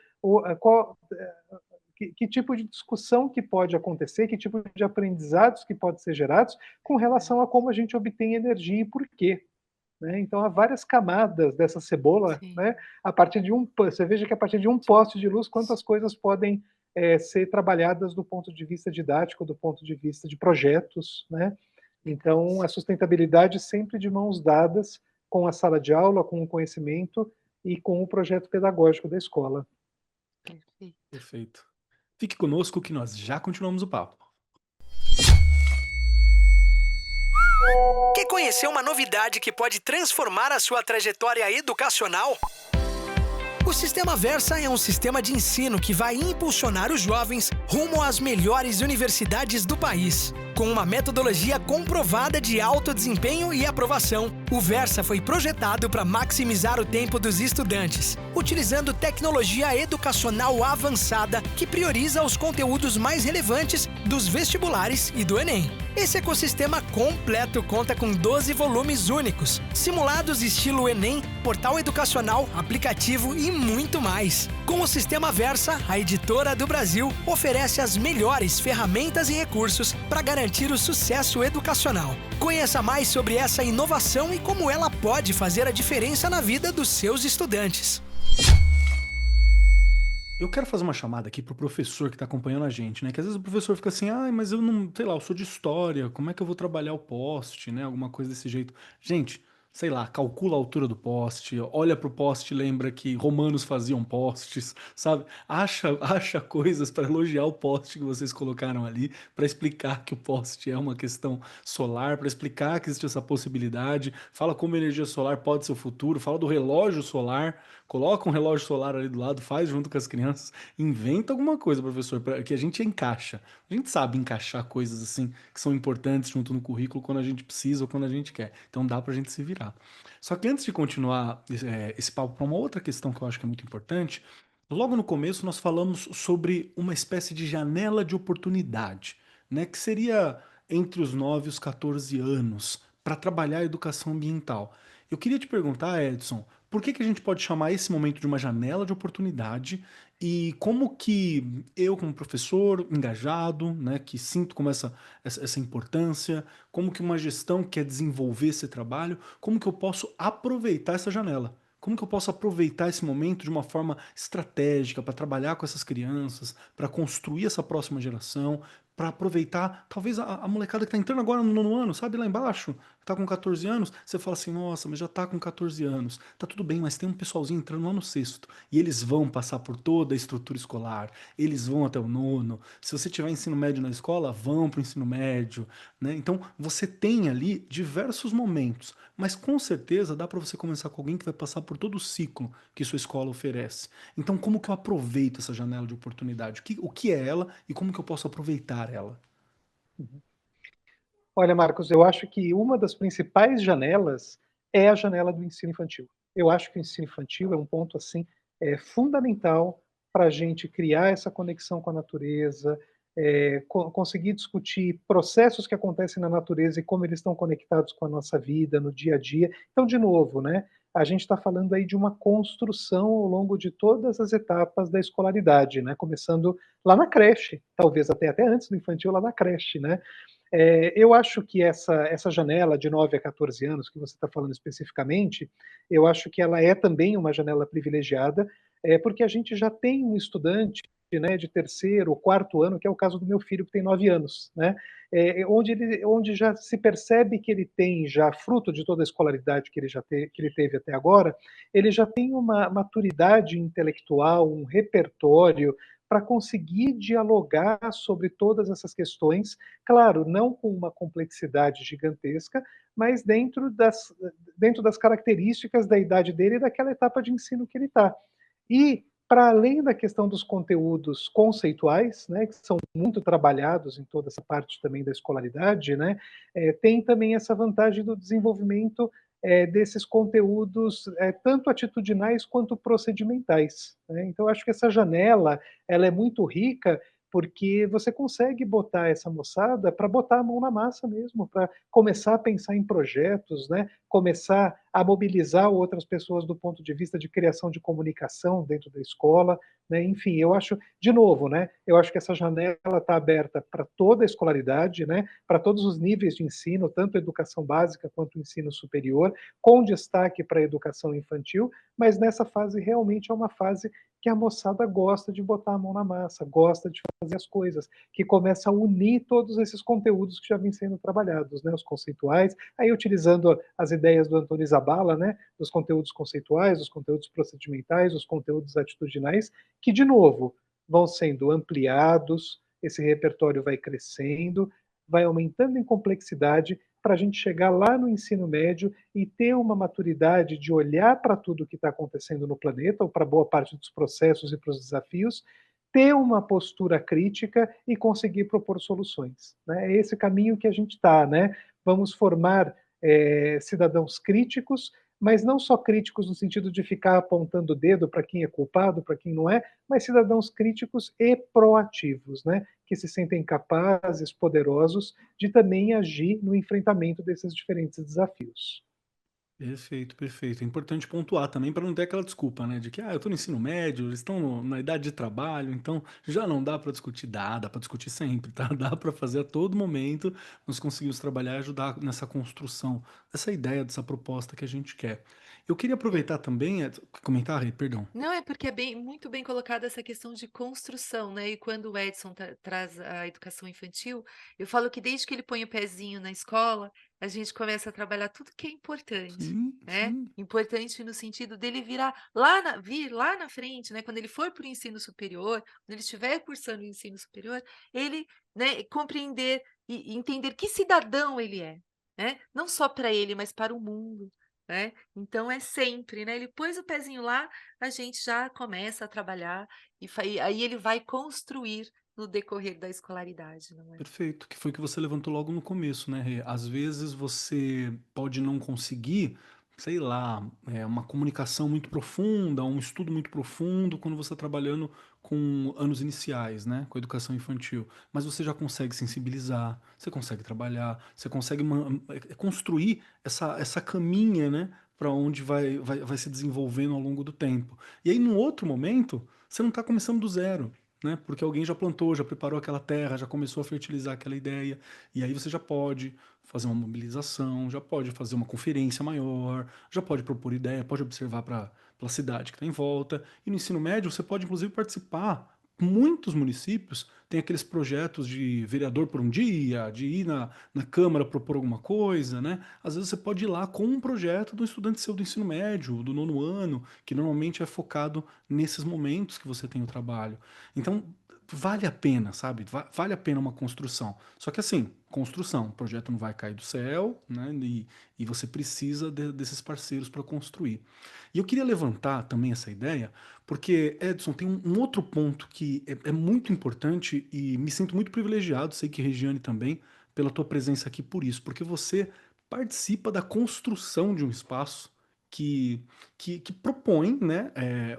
que tipo de discussão que pode acontecer, que tipo de aprendizados que podem ser gerados com relação a como a gente obtém energia e por quê. Né? Então, há várias camadas dessa cebola, né? A partir de você veja que a partir de um poste de luz, quantas coisas podem ser trabalhadas do ponto de vista didático, do ponto de vista de projetos, né? Então, a sustentabilidade sempre de mãos dadas com a sala de aula, com o conhecimento e com o projeto pedagógico da escola. Perfeito. Fique conosco que nós já continuamos o papo. Quer conhecer uma novidade que pode transformar a sua trajetória educacional? O Sistema Versa é um sistema de ensino que vai impulsionar os jovens rumo às melhores universidades do país. Com uma metodologia comprovada de alto desempenho e aprovação, o Versa foi projetado para maximizar o tempo dos estudantes, utilizando tecnologia educacional avançada que prioriza os conteúdos mais relevantes dos vestibulares e do Enem. Esse ecossistema completo conta com 12 volumes únicos, simulados estilo Enem, portal educacional, aplicativo e muito mais. Com o Sistema Versa, a editora do Brasil oferece as melhores ferramentas e recursos para garantir o sucesso educacional. Conheça mais sobre essa inovação e como ela pode fazer a diferença na vida dos seus estudantes. Eu quero fazer uma chamada aqui pro professor que tá acompanhando a gente, né? Que às vezes o professor fica assim, mas eu não, sei lá, eu sou de história, como é que eu vou trabalhar o poste, né? Alguma coisa desse jeito. Gente, sei lá, calcula a altura do poste, olha pro poste e lembra que romanos faziam postes, sabe? Acha coisas para elogiar o poste que vocês colocaram ali, para explicar que o poste é uma questão solar, para explicar que existe essa possibilidade. Fala como a energia solar pode ser o futuro, fala do relógio solar. Coloca um relógio solar ali do lado, faz junto com as crianças, inventa alguma coisa, professor, que a gente encaixa. A gente sabe encaixar coisas assim que são importantes junto no currículo quando a gente precisa ou quando a gente quer. Então dá pra gente se virar. Só que antes de continuar esse papo para uma outra questão que eu acho que é muito importante, logo no começo nós falamos sobre uma espécie de janela de oportunidade, né, que seria entre os 9 e os 14 anos para trabalhar a educação ambiental. Eu queria te perguntar, Edson, por que que a gente pode chamar esse momento de uma janela de oportunidade e como que eu, como professor engajado, né, que sinto como essa importância, como que uma gestão que quer desenvolver esse trabalho, como que eu posso aproveitar essa janela? Como que eu posso aproveitar esse momento de uma forma estratégica para trabalhar com essas crianças, para construir essa próxima geração, para aproveitar, talvez a molecada que está entrando agora no nono ano, sabe, lá embaixo, tá com 14 anos, você fala assim, nossa, mas já tá com 14 anos, tá tudo bem, mas tem um pessoalzinho entrando lá no sexto, e eles vão passar por toda a estrutura escolar, eles vão até o nono, se você tiver ensino médio na escola, vão para o ensino médio, né? Então, você tem ali diversos momentos, mas com certeza dá para você começar com alguém que vai passar por todo o ciclo que sua escola oferece. Então, como que eu aproveito essa janela de oportunidade? O que é ela e como que eu posso aproveitar ela? Olha, Marcos, eu acho que uma das principais janelas é a janela do ensino infantil. Eu acho que o ensino infantil é um ponto assim fundamental para a gente criar essa conexão com a natureza, conseguir discutir processos que acontecem na natureza e como eles estão conectados com a nossa vida no dia a dia. Então, de novo, né? A gente está falando aí de uma construção ao longo de todas as etapas da escolaridade, né? Começando lá na creche, talvez até antes do infantil, lá na creche, né? Eu acho que essa janela de 9 a 14 anos, que você está falando especificamente, eu acho que ela é também uma janela privilegiada, porque a gente já tem um estudante, né, de terceiro ou quarto ano, que é o caso do meu filho, que tem 9 anos, né, onde já se percebe que ele tem já, fruto de toda a escolaridade que ele teve até agora, ele já tem uma maturidade intelectual, um repertório, para conseguir dialogar sobre todas essas questões, claro, não com uma complexidade gigantesca, mas dentro das características da idade dele e daquela etapa de ensino que ele está. E, para além da questão dos conteúdos conceituais, né, que são muito trabalhados em toda essa parte também da escolaridade, né, tem também essa vantagem do desenvolvimento desses conteúdos, tanto atitudinais quanto procedimentais, né? Então, acho que essa janela ela é muito rica porque você consegue botar essa moçada para botar a mão na massa mesmo, para começar a pensar em projetos, né? Começar a mobilizar outras pessoas do ponto de vista de criação de comunicação dentro da escola, né? Enfim, eu acho, de novo, né? Eu acho que essa janela está aberta para toda a escolaridade, né? Para todos os níveis de ensino, tanto a educação básica quanto o ensino superior, com destaque para a educação infantil, mas nessa fase realmente é uma fase que a moçada gosta de botar a mão na massa, gosta de fazer as coisas, que começa a unir todos esses conteúdos que já vêm sendo trabalhados, né, os conceituais, aí utilizando as ideias do Antônio Zabala, né, dos conteúdos conceituais, dos conteúdos procedimentais, os conteúdos atitudinais, que, de novo, vão sendo ampliados, esse repertório vai crescendo, vai aumentando em complexidade, para a gente chegar lá no ensino médio e ter uma maturidade de olhar para tudo que está acontecendo no planeta, ou para boa parte dos processos e para os desafios, ter uma postura crítica e conseguir propor soluções, né? É esse caminho que a gente está, né? Vamos formar cidadãos críticos, mas não só críticos no sentido de ficar apontando o dedo para quem é culpado, para quem não é, mas cidadãos críticos e proativos, né? Que se sentem capazes, poderosos de também agir no enfrentamento desses diferentes desafios. Perfeito, perfeito. É importante pontuar também para não ter aquela desculpa, né? De que, eu tô no ensino médio, eles estão na idade de trabalho, então já não dá para discutir, dá para discutir sempre, tá? Dá para fazer a todo momento, nós conseguimos trabalhar e ajudar nessa construção, dessa ideia, dessa proposta que a gente quer. Eu queria É. aproveitar também, comentar, Rê, perdão. Não, é porque é muito bem colocada essa questão de construção, né? E quando o Edson traz a educação infantil, eu falo que desde que ele põe o pezinho na escola, a gente começa a trabalhar tudo que é importante, Sim, né? sim. Importante no sentido dele vir lá na frente, né? Quando ele for para o ensino superior, quando ele estiver cursando o ensino superior, ele, né, compreender e entender que cidadão ele é, né? Não só para ele, mas para o mundo. Né? Então é sempre, né? Ele pôs o pezinho lá, a gente já começa a trabalhar e aí ele vai construir no decorrer da escolaridade, não é? Perfeito, que foi o que você levantou logo no começo, né, Rê? Às vezes você pode não conseguir, sei lá, uma comunicação muito profunda, um estudo muito profundo quando você está trabalhando com anos iniciais, né, com educação infantil. Mas você já consegue sensibilizar, você consegue trabalhar, você consegue construir essa caminha, né, para onde vai se desenvolvendo ao longo do tempo. E aí, num outro momento, você não está começando do zero, né? Porque alguém já plantou, já preparou aquela terra, já começou a fertilizar aquela ideia, e aí você já pode fazer uma mobilização, já pode fazer uma conferência maior, já pode propor ideia, pode observar para a cidade que está em volta. E no ensino médio você pode inclusive participar. Muitos municípios têm aqueles projetos de vereador por um dia, de ir na Câmara propor alguma coisa, né? Às vezes você pode ir lá com um projeto do estudante seu do ensino médio, do nono ano, que normalmente é focado nesses momentos que você tem o trabalho. Então, vale a pena, sabe? Vale a pena uma construção. Só que assim, construção, o projeto não vai cair do céu, né? E você precisa desses parceiros para construir. E eu queria levantar também essa ideia, porque, Edson, tem um outro ponto que é muito importante e me sinto muito privilegiado, sei que Regiane também, pela tua presença aqui por isso, porque você participa da construção de um espaço que, que propõe, né,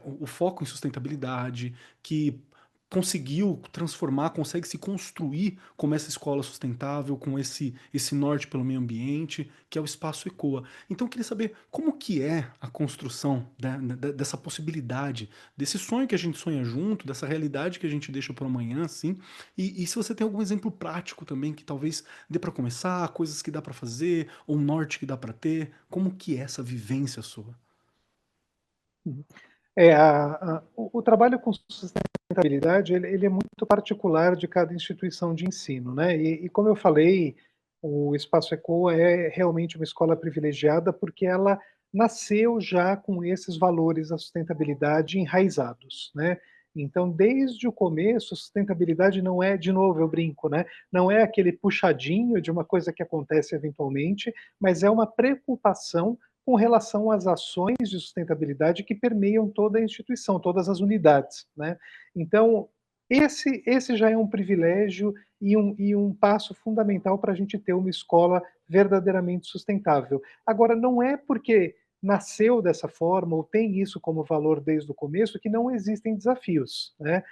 o foco em sustentabilidade, que conseguiu transformar, consegue se construir como essa escola sustentável, com esse norte pelo meio ambiente, que é o Espaço Ecoa. Então eu queria saber como que é a construção, né, dessa possibilidade, desse sonho que a gente sonha junto, dessa realidade que a gente deixa para amanhã, assim, e se você tem algum exemplo prático também que talvez dê para começar, coisas que dá para fazer, ou um norte que dá para ter, como que é essa vivência sua? O trabalho com sustentabilidade ele é muito particular de cada instituição de ensino, né? E como eu falei, o Espaço Ecoa é realmente uma escola privilegiada porque ela nasceu já com esses valores da sustentabilidade enraizados, né? Então, desde o começo, a sustentabilidade não é, de novo, eu brinco, né? Não é aquele puxadinho de uma coisa que acontece eventualmente, mas é uma preocupação com relação às ações de sustentabilidade que permeiam toda a instituição, todas as unidades, né? Então, esse já é um privilégio e um passo fundamental para a gente ter uma escola verdadeiramente sustentável. Agora, não é porque nasceu dessa forma ou tem isso como valor desde o começo que não existem desafios, né?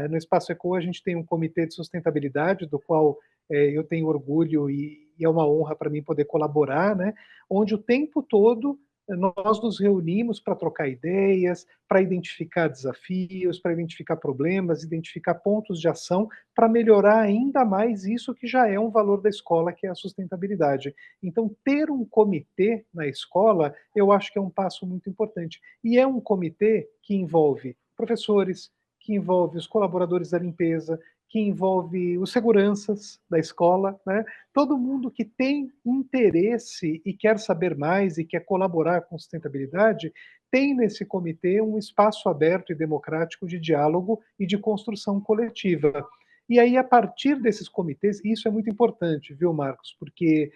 No Espaço Eco a gente tem um comitê de sustentabilidade, do qual eu tenho orgulho e é uma honra para mim poder colaborar, né? Onde o tempo todo nós nos reunimos para trocar ideias, para identificar desafios, para identificar problemas, identificar pontos de ação para melhorar ainda mais isso que já é um valor da escola, que é a sustentabilidade. Então, ter um comitê na escola, eu acho que é um passo muito importante. E é um comitê que envolve professores, que envolve os colaboradores da limpeza, que envolve os seguranças da escola, né? Todo mundo que tem interesse e quer saber mais e quer colaborar com sustentabilidade, tem nesse comitê um espaço aberto e democrático de diálogo e de construção coletiva. E aí, a partir desses comitês, isso é muito importante, viu, Marcos? Porque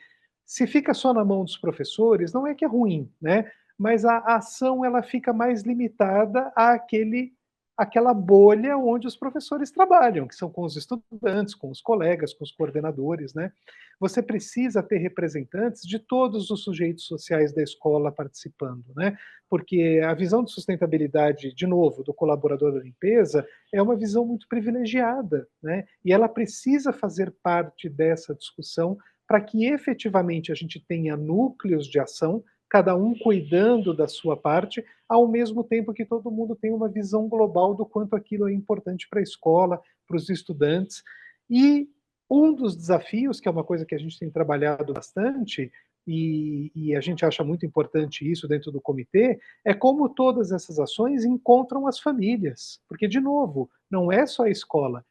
se fica só na mão dos professores, não é que é ruim, né? Mas a ação ela fica mais limitada àquela bolha onde os professores trabalham, que são com os estudantes, com os colegas, com os coordenadores, né? Você precisa ter representantes de todos os sujeitos sociais da escola participando, né? Porque a visão de sustentabilidade, de novo, do colaborador da limpeza, é uma visão muito privilegiada, né? E ela precisa fazer parte dessa discussão para que efetivamente a gente tenha núcleos de ação, cada um cuidando da sua parte, ao mesmo tempo que todo mundo tem uma visão global do quanto aquilo é importante para a escola, para os estudantes. E um dos desafios, que é uma coisa que a gente tem trabalhado bastante, e a gente acha muito importante isso dentro do comitê, é como todas essas ações encontram as famílias. Porque, de novo, não é só a escola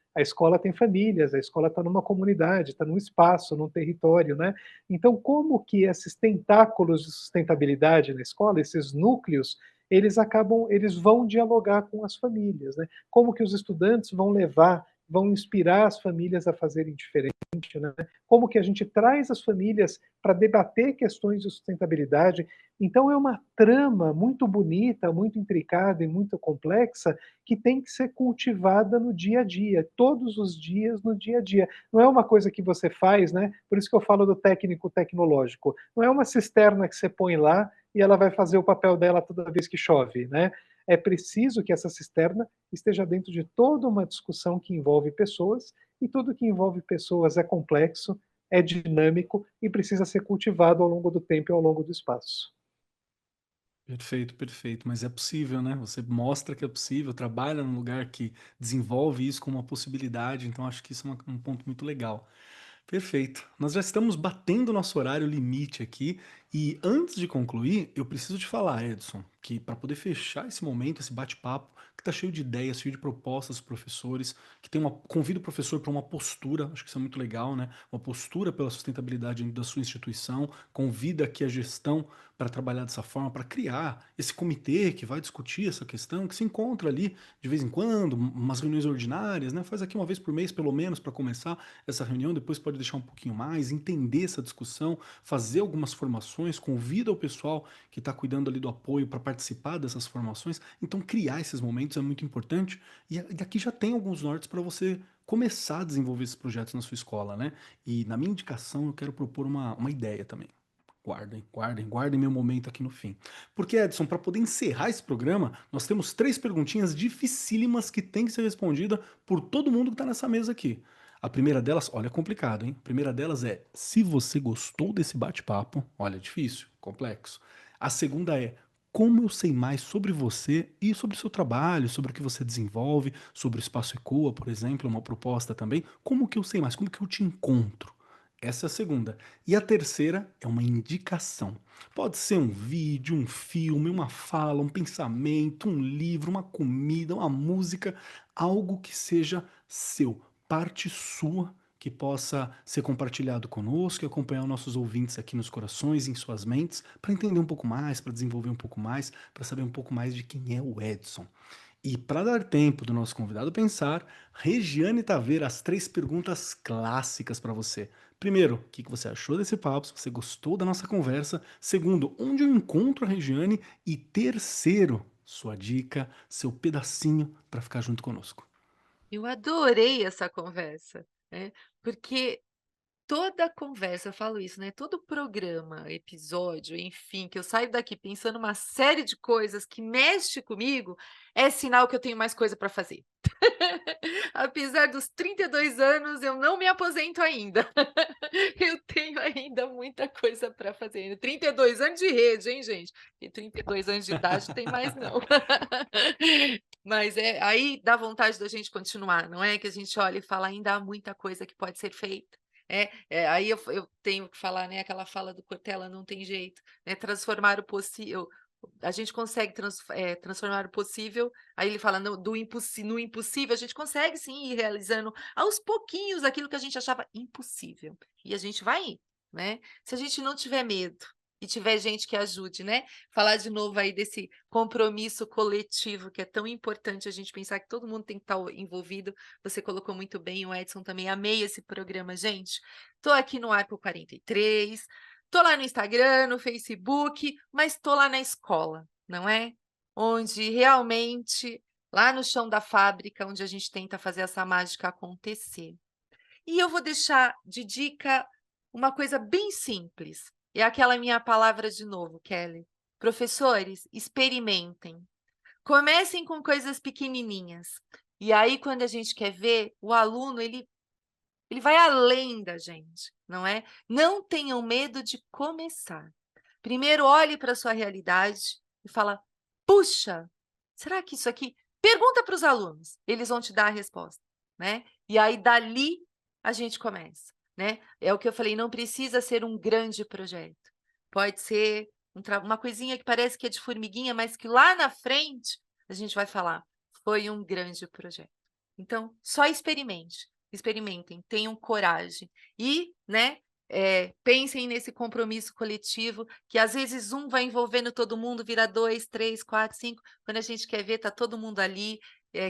tem famílias, a escola está numa comunidade, está num espaço, num território, né? Então, como que esses tentáculos de sustentabilidade na escola, esses núcleos, eles vão dialogar com as famílias, né? Como que os estudantes vão inspirar as famílias a fazerem diferente, né? Como que a gente traz as famílias para debater questões de sustentabilidade. Então, é uma trama muito bonita, muito intricada e muito complexa que tem que ser cultivada no dia a dia, todos os dias, no dia a dia. Não é uma coisa que você faz, né? Por isso que eu falo do técnico tecnológico. Não é uma cisterna que você põe lá e ela vai fazer o papel dela toda vez que chove, né? É preciso que essa cisterna esteja dentro de toda uma discussão que envolve pessoas, e tudo que envolve pessoas é complexo, é dinâmico e precisa ser cultivado ao longo do tempo e ao longo do espaço. Perfeito, perfeito. Mas é possível, né? Você mostra que é possível, trabalha num lugar que desenvolve isso como uma possibilidade, então acho que isso é um ponto muito legal. Perfeito. Nós já estamos batendo o nosso horário limite aqui e antes de concluir, eu preciso te falar, Edson, que para poder fechar esse momento, esse bate-papo, que está cheio de ideias, cheio de propostas dos professores, que tem convida o professor para uma postura, acho que isso é muito legal, né? Uma postura pela sustentabilidade dentro da sua instituição, convida aqui a gestão para trabalhar dessa forma, para criar esse comitê que vai discutir essa questão, que se encontra ali de vez em quando, umas reuniões ordinárias, né? Faz aqui uma vez por mês, pelo menos, para começar essa reunião, depois pode deixar um pouquinho mais, entender essa discussão, fazer algumas formações, convida o pessoal que está cuidando ali do apoio para participar dessas formações. Então, criar esses momentos é muito importante. E aqui já tem alguns nortes para você começar a desenvolver esses projetos na sua escola, né? E na minha indicação, eu quero propor uma ideia também. Guardem, guardem, guardem meu momento aqui no fim. Porque, Edson, para poder encerrar esse programa, nós temos 3 perguntinhas dificílimas que tem que ser respondida por todo mundo que está nessa mesa aqui. A primeira delas, olha, é complicado, hein? A primeira delas é: se você gostou desse bate-papo, olha, é difícil, complexo. A segunda é: como eu sei mais sobre você e sobre o seu trabalho, sobre o que você desenvolve, sobre o Espaço Ecoa, por exemplo, uma proposta também. Como que eu sei mais? Como que eu te encontro? Essa é a segunda. E a terceira é uma indicação. Pode ser um vídeo, um filme, uma fala, um pensamento, um livro, uma comida, uma música, algo que seja seu, parte sua, que possa ser compartilhado conosco e acompanhar nossos ouvintes aqui nos corações e em suas mentes, para entender um pouco mais, para desenvolver um pouco mais, para saber um pouco mais de quem é o Edson. E para dar tempo do nosso convidado pensar, Regiane Taveira, as 3 perguntas clássicas para você. Primeiro, o que você achou desse papo? Se você gostou da nossa conversa. Segundo, onde eu encontro a Regiane? E terceiro, sua dica, seu pedacinho para ficar junto conosco. Eu adorei essa conversa, né? Porque toda conversa, eu falo isso, né? Todo programa, episódio, enfim, que eu saio daqui pensando uma série de coisas que mexe comigo, é sinal que eu tenho mais coisa para fazer. Apesar dos 32 anos, eu não me aposento ainda. Eu tenho ainda muita coisa para fazer. 32 anos de rede, hein, gente? E 32 anos de idade tem mais não. Mas aí dá vontade da gente continuar, não é? Que a gente olha e fala, ainda há muita coisa que pode ser feita. Aí eu tenho que falar, né? Aquela fala do Cortella, não tem jeito, né? Transformar o possível. A gente consegue transformar o possível. Aí ele fala, no impossível, a gente consegue sim ir realizando aos pouquinhos aquilo que a gente achava impossível. E a gente vai ir, né? Se a gente não tiver medo e tiver gente que ajude, né? Falar de novo aí desse compromisso coletivo que é tão importante a gente pensar que todo mundo tem que estar envolvido. Você colocou muito bem, o Edson também. Amei esse programa, gente. Estou aqui no Arco 43. Tô lá no Instagram, no Facebook, mas tô lá na escola, não é? Onde realmente, lá no chão da fábrica, onde a gente tenta fazer essa mágica acontecer. E eu vou deixar de dica uma coisa bem simples. É aquela minha palavra de novo, Kelly. Professores, experimentem. Comecem com coisas pequenininhas. E aí, quando a gente quer ver, o aluno, ele vai além da gente, não é? Não tenham medo de começar. Primeiro, olhe para a sua realidade e fala: puxa, será que isso aqui? Pergunta para os alunos, eles vão te dar a resposta, né? E aí, dali, a gente começa, né? É o que eu falei, não precisa ser um grande projeto. Pode ser uma coisinha que parece que é de formiguinha, mas que lá na frente a gente vai falar, foi um grande projeto. Então, só experimentem, tenham coragem e, né, pensem nesse compromisso coletivo, que às vezes um vai envolvendo todo mundo, vira 2, 3, 4, 5, quando a gente quer ver, tá todo mundo ali,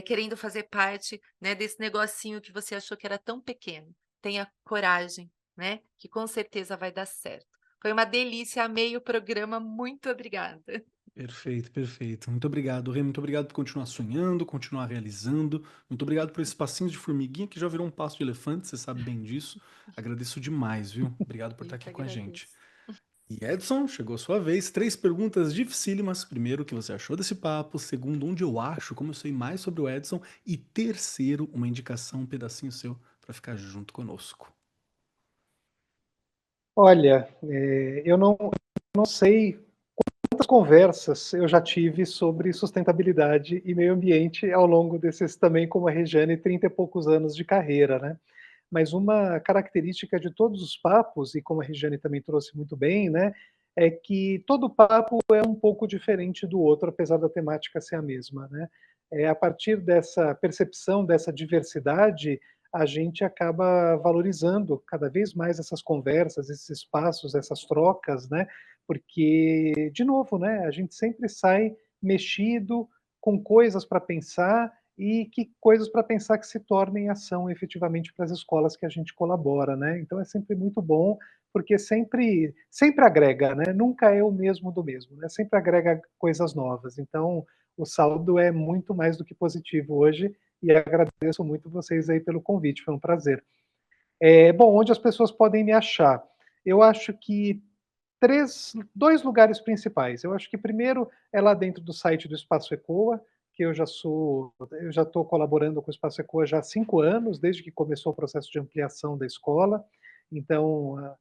querendo fazer parte, né, desse negocinho que você achou que era tão pequeno. Tenha coragem, né, que com certeza vai dar certo. Foi uma delícia, amei o programa, muito obrigada. Perfeito, perfeito. Muito obrigado, Rê. Muito obrigado por continuar sonhando, continuar realizando. Muito obrigado por esses passinhos de formiguinha que já virou um passo de elefante, você sabe bem disso. Agradeço demais, viu? Obrigado por Eu estar que aqui com a gente. agradeço. E Edson, chegou a sua vez. 3 perguntas dificílimas. Primeiro, o que você achou desse papo? Segundo, onde eu acho, como eu sei mais sobre o Edson? E terceiro, uma indicação, um pedacinho seu para ficar junto conosco. Olha, eu não sei quantas conversas eu já tive sobre sustentabilidade e meio ambiente ao longo desses também, como a Regiane, 30 e poucos anos de carreira, né? Mas uma característica de todos os papos, e como a Regiane também trouxe muito bem, né, é que todo papo é um pouco diferente do outro, apesar da temática ser a mesma, né? A partir dessa percepção, dessa diversidade, a gente acaba valorizando cada vez mais essas conversas, esses espaços, essas trocas, né? Porque, de novo, né, a gente sempre sai mexido, com coisas para pensar, e que coisas para pensar que se tornem ação efetivamente para as escolas que a gente colabora, né? Então é sempre muito bom, porque sempre agrega, né? Nunca é o mesmo do mesmo, né? Sempre agrega coisas novas. Então o saldo é muito mais do que positivo hoje, e agradeço muito vocês aí pelo convite, foi um prazer. Bom, onde as pessoas podem me achar? Eu acho que dois lugares principais. Eu acho que primeiro é lá dentro do site do Espaço Ecoa, que eu já estou colaborando com o Espaço Ecoa já há 5 anos, desde que começou o processo de ampliação da escola. Então,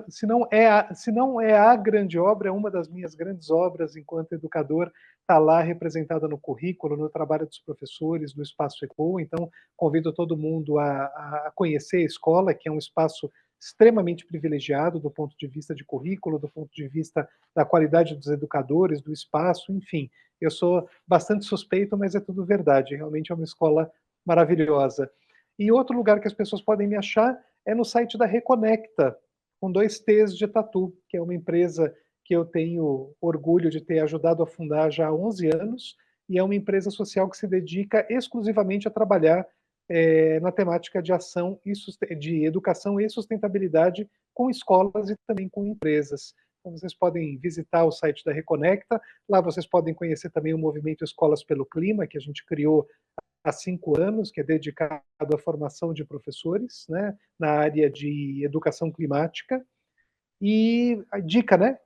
se não é a grande obra, é uma das minhas grandes obras enquanto educador, está lá representada no currículo, no trabalho dos professores, do Espaço Ecoa. Então, convido todo mundo a conhecer a escola, que é um espaço extremamente privilegiado do ponto de vista de currículo, do ponto de vista da qualidade dos educadores, do espaço, enfim. Eu sou bastante suspeito, mas é tudo verdade. Realmente é uma escola maravilhosa. E outro lugar que as pessoas podem me achar é no site da Reconecta, com 2 T's de Tatu, que é uma empresa que eu tenho orgulho de ter ajudado a fundar já há 11 anos, e é uma empresa social que se dedica exclusivamente a trabalhar na temática de ação de educação e sustentabilidade com escolas e também com empresas. Então, vocês podem visitar o site da Reconecta, lá vocês podem conhecer também o movimento Escolas pelo Clima, que a gente criou há 5 anos, que é dedicado à formação de professores, né, na área de educação climática. E a dica, né?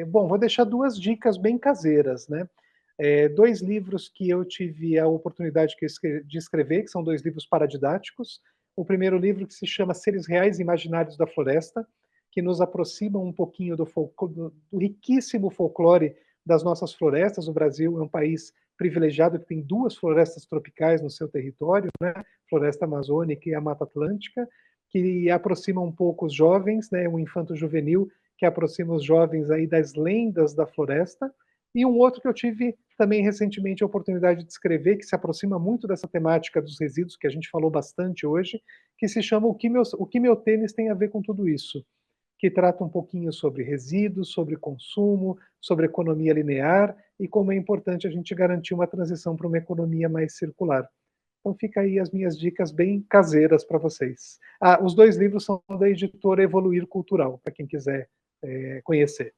Bom, vou deixar 2 dicas bem caseiras, né? 2 livros que eu tive a oportunidade de escrever, que são 2 livros paradidáticos. O primeiro livro que se chama Seres Reais e Imaginários da Floresta, que nos aproxima um pouquinho do riquíssimo folclore das nossas florestas. O Brasil é um país privilegiado que tem 2 florestas tropicais no seu território, né? Floresta Amazônica e a Mata Atlântica, que aproxima um pouco os jovens, né, um infanto-juvenil que aproxima os jovens aí das lendas da floresta, e um outro que eu tive também recentemente a oportunidade de escrever, que se aproxima muito dessa temática dos resíduos, que a gente falou bastante hoje, que se chama O que meu tênis tem a ver com tudo isso, que trata um pouquinho sobre resíduos, sobre consumo, sobre economia linear, e como é importante a gente garantir uma transição para uma economia mais circular. Então fica aí as minhas dicas bem caseiras para vocês. Os 2 livros são da editora Evoluir Cultural, para quem quiser conhecer.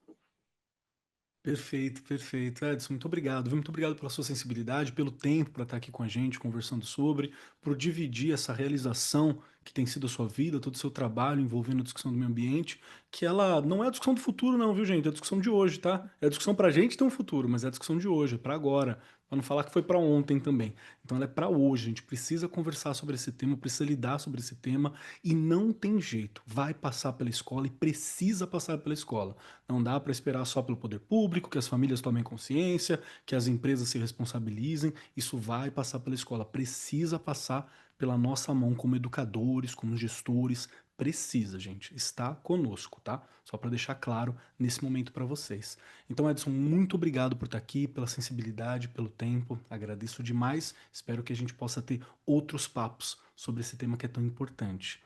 Perfeito, perfeito. Edson, muito obrigado, viu? Muito obrigado pela sua sensibilidade, pelo tempo para estar aqui com a gente, conversando sobre, por dividir essa realização que tem sido a sua vida, todo o seu trabalho envolvendo a discussão do meio ambiente, que ela não é a discussão do futuro, não, viu, gente? É a discussão de hoje, tá? É a discussão pra gente ter um futuro, mas é a discussão de hoje, é pra agora. Pra não falar que foi pra ontem também. Então ela é pra hoje. A gente precisa conversar sobre esse tema, precisa lidar sobre esse tema e não tem jeito. Vai passar pela escola e precisa passar pela escola. Não dá para esperar só pelo poder público, que as famílias tomem consciência, que as empresas se responsabilizem. Isso vai passar pela escola. Precisa passar pela nossa mão como educadores, como gestores. Precisa, gente. Está conosco, tá? Só para deixar claro nesse momento para vocês. Então, Edson, muito obrigado por estar aqui, pela sensibilidade, pelo tempo. Agradeço demais. Espero que a gente possa ter outros papos sobre esse tema que é tão importante.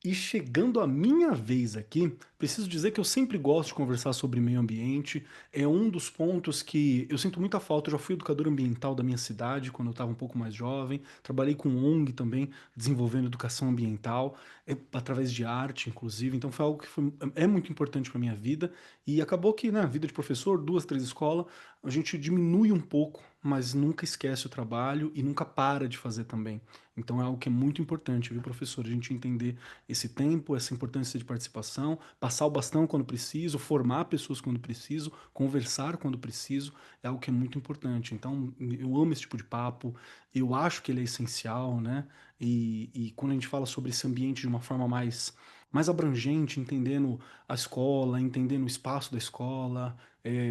E chegando a minha vez aqui, preciso dizer que eu sempre gosto de conversar sobre meio ambiente. É um dos pontos que eu sinto muita falta. Eu já fui educador ambiental da minha cidade quando eu estava um pouco mais jovem. Trabalhei com ONG também, desenvolvendo educação ambiental, através de arte, inclusive. Então foi algo que é muito importante para minha vida. E acabou que, na vida de professor, 2, 3 escolas, a gente diminui um pouco, mas nunca esquece o trabalho e nunca para de fazer também. Então é algo que é muito importante, viu, professor? A gente entender esse tempo, essa importância de participação, passar o bastão quando preciso, formar pessoas quando preciso, conversar quando preciso, é algo que é muito importante. Então, eu amo esse tipo de papo, eu acho que ele é essencial, né? E quando a gente fala sobre esse ambiente de uma forma mais abrangente, entendendo a escola, entendendo o espaço da escola.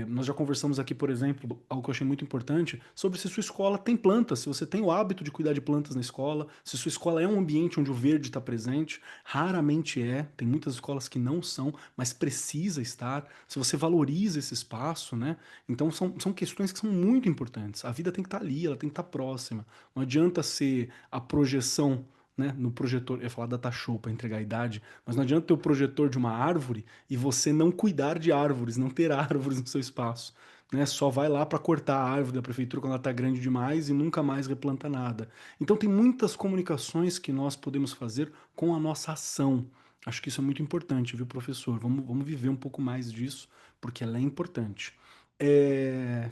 Nós já conversamos aqui, por exemplo, algo que eu achei muito importante, sobre se sua escola tem plantas, se você tem o hábito de cuidar de plantas na escola, se sua escola é um ambiente onde o verde está presente. Raramente é, tem muitas escolas que não são, mas precisa estar. Se você valoriza esse espaço, né? Então são questões que são muito importantes. A vida tem que estar ali, ela tem que estar próxima. Não adianta ser a projeção, né, no projetor, eu ia falar data show para entregar a idade, mas não adianta ter o projetor de uma árvore e você não cuidar de árvores, não ter árvores no seu espaço, né? Só vai lá para cortar a árvore da prefeitura quando ela está grande demais e nunca mais replanta nada. Então tem muitas comunicações que nós podemos fazer com a nossa ação. Acho que isso é muito importante, viu, professor? Vamos viver um pouco mais disso, porque ela é importante.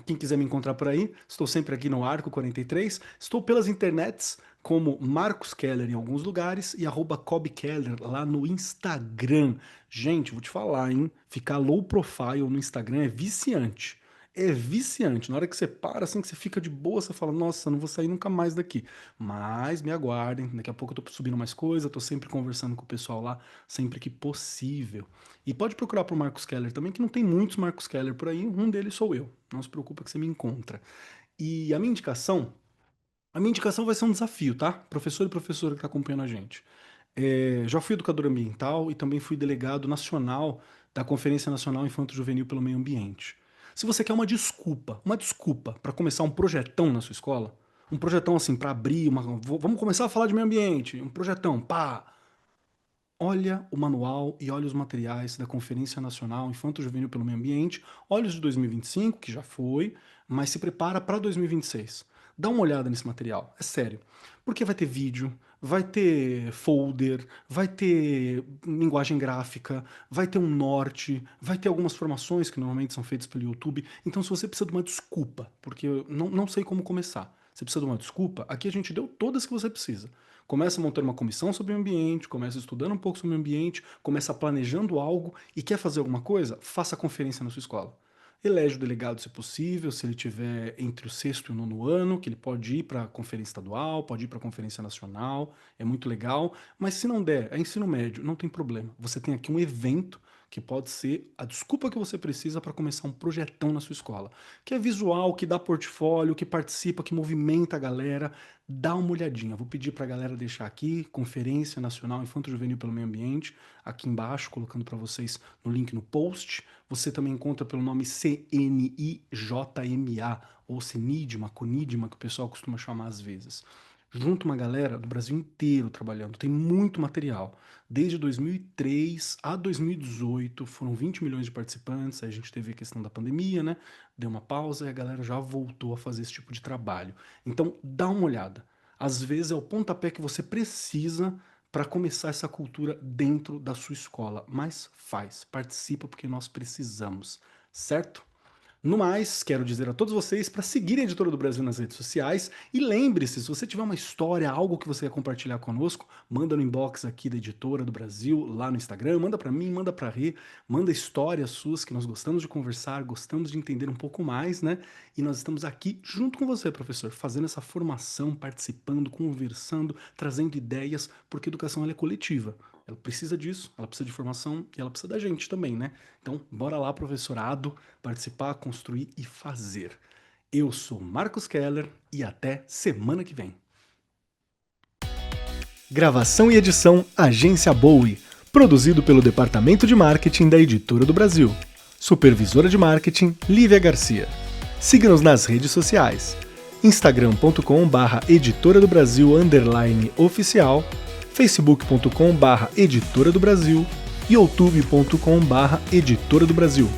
Quem quiser me encontrar por aí, estou sempre aqui no Arco 43. Estou pelas internets como Marcos Keller em alguns lugares e @cobkeller lá no Instagram. Gente, vou te falar, hein? Ficar low profile no Instagram é viciante. É viciante. Na hora que você para, assim, que você fica de boa, você fala, nossa, não vou sair nunca mais daqui. Mas me aguardem, daqui a pouco eu tô subindo mais coisa, tô sempre conversando com o pessoal lá, sempre que possível. E pode procurar pro Marcos Keller também, que não tem muitos Marcos Keller por aí, um deles sou eu. Não se preocupa que você me encontra. E a minha indicação vai ser um desafio, tá? Professor e professora que está acompanhando a gente. Já fui educador ambiental e também fui delegado nacional da Conferência Nacional Infanto-Juvenil pelo Meio Ambiente. Se você quer uma desculpa para começar um projetão na sua escola, um projetão assim para abrir vamos começar a falar de meio ambiente, um projetão, pá. olha o manual e olha os materiais da Conferência Nacional Infanto-Juvenil pelo Meio Ambiente, olha os de 2025, que já foi, mas se prepara para 2026. Dá uma olhada nesse material, é sério. Porque vai ter vídeo, vai ter folder, vai ter linguagem gráfica, vai ter um norte, vai ter algumas formações que normalmente são feitas pelo YouTube. Então, se você precisa de uma desculpa, porque eu não sei como começar, você precisa de uma desculpa, aqui a gente deu todas que você precisa. Começa montando uma comissão sobre o ambiente, começa estudando um pouco sobre o ambiente, começa planejando algo e quer fazer alguma coisa, faça a conferência na sua escola. Elege o delegado se possível, se ele tiver entre o 6º e o 9º ano, que ele pode ir para a conferência estadual, pode ir para a conferência nacional, é muito legal, mas se não der, é ensino médio, não tem problema. Você tem aqui um evento que pode ser a desculpa que você precisa para começar um projetão na sua escola, que é visual, que dá portfólio, que participa, que movimenta a galera. Dá uma olhadinha. Vou pedir para a galera deixar aqui, Conferência Nacional Infanto-Juvenil pelo Meio Ambiente, aqui embaixo, colocando para vocês no link no post. Você também encontra pelo nome CNIJMA, ou CNIDMA, CONIDMA, que o pessoal costuma chamar às vezes. Junto uma galera do Brasil inteiro trabalhando, tem muito material. Desde 2003 a 2018 foram 20 milhões de participantes, aí a gente teve a questão da pandemia, né? Deu uma pausa e a galera já voltou a fazer esse tipo de trabalho. Então, dá uma olhada. Às vezes é o pontapé que você precisa para começar essa cultura dentro da sua escola. Mas faz, participa porque nós precisamos, certo? No mais, quero dizer a todos vocês para seguirem a Editora do Brasil nas redes sociais e lembre-se, se você tiver uma história, algo que você quer compartilhar conosco, manda no inbox aqui da Editora do Brasil, lá no Instagram, manda para mim, manda para Rê, manda histórias suas que nós gostamos de conversar, gostamos de entender um pouco mais, né? E nós estamos aqui junto com você, professor, fazendo essa formação, participando, conversando, trazendo ideias, porque a educação ela é coletiva. Ela precisa disso, ela precisa de formação e ela precisa da gente também, né? Então, bora lá, professorado, participar, construir e fazer. Eu sou Marcos Keller e até semana que vem. Gravação e edição Agência Bowie, produzido pelo Departamento de Marketing da Editora do Brasil. Supervisora de Marketing, Lívia Garcia. Siga-nos nas redes sociais, instagram.com/editora do Brasil _oficial, facebook.com/editora do Brasil e youtube.com/editora do Brasil.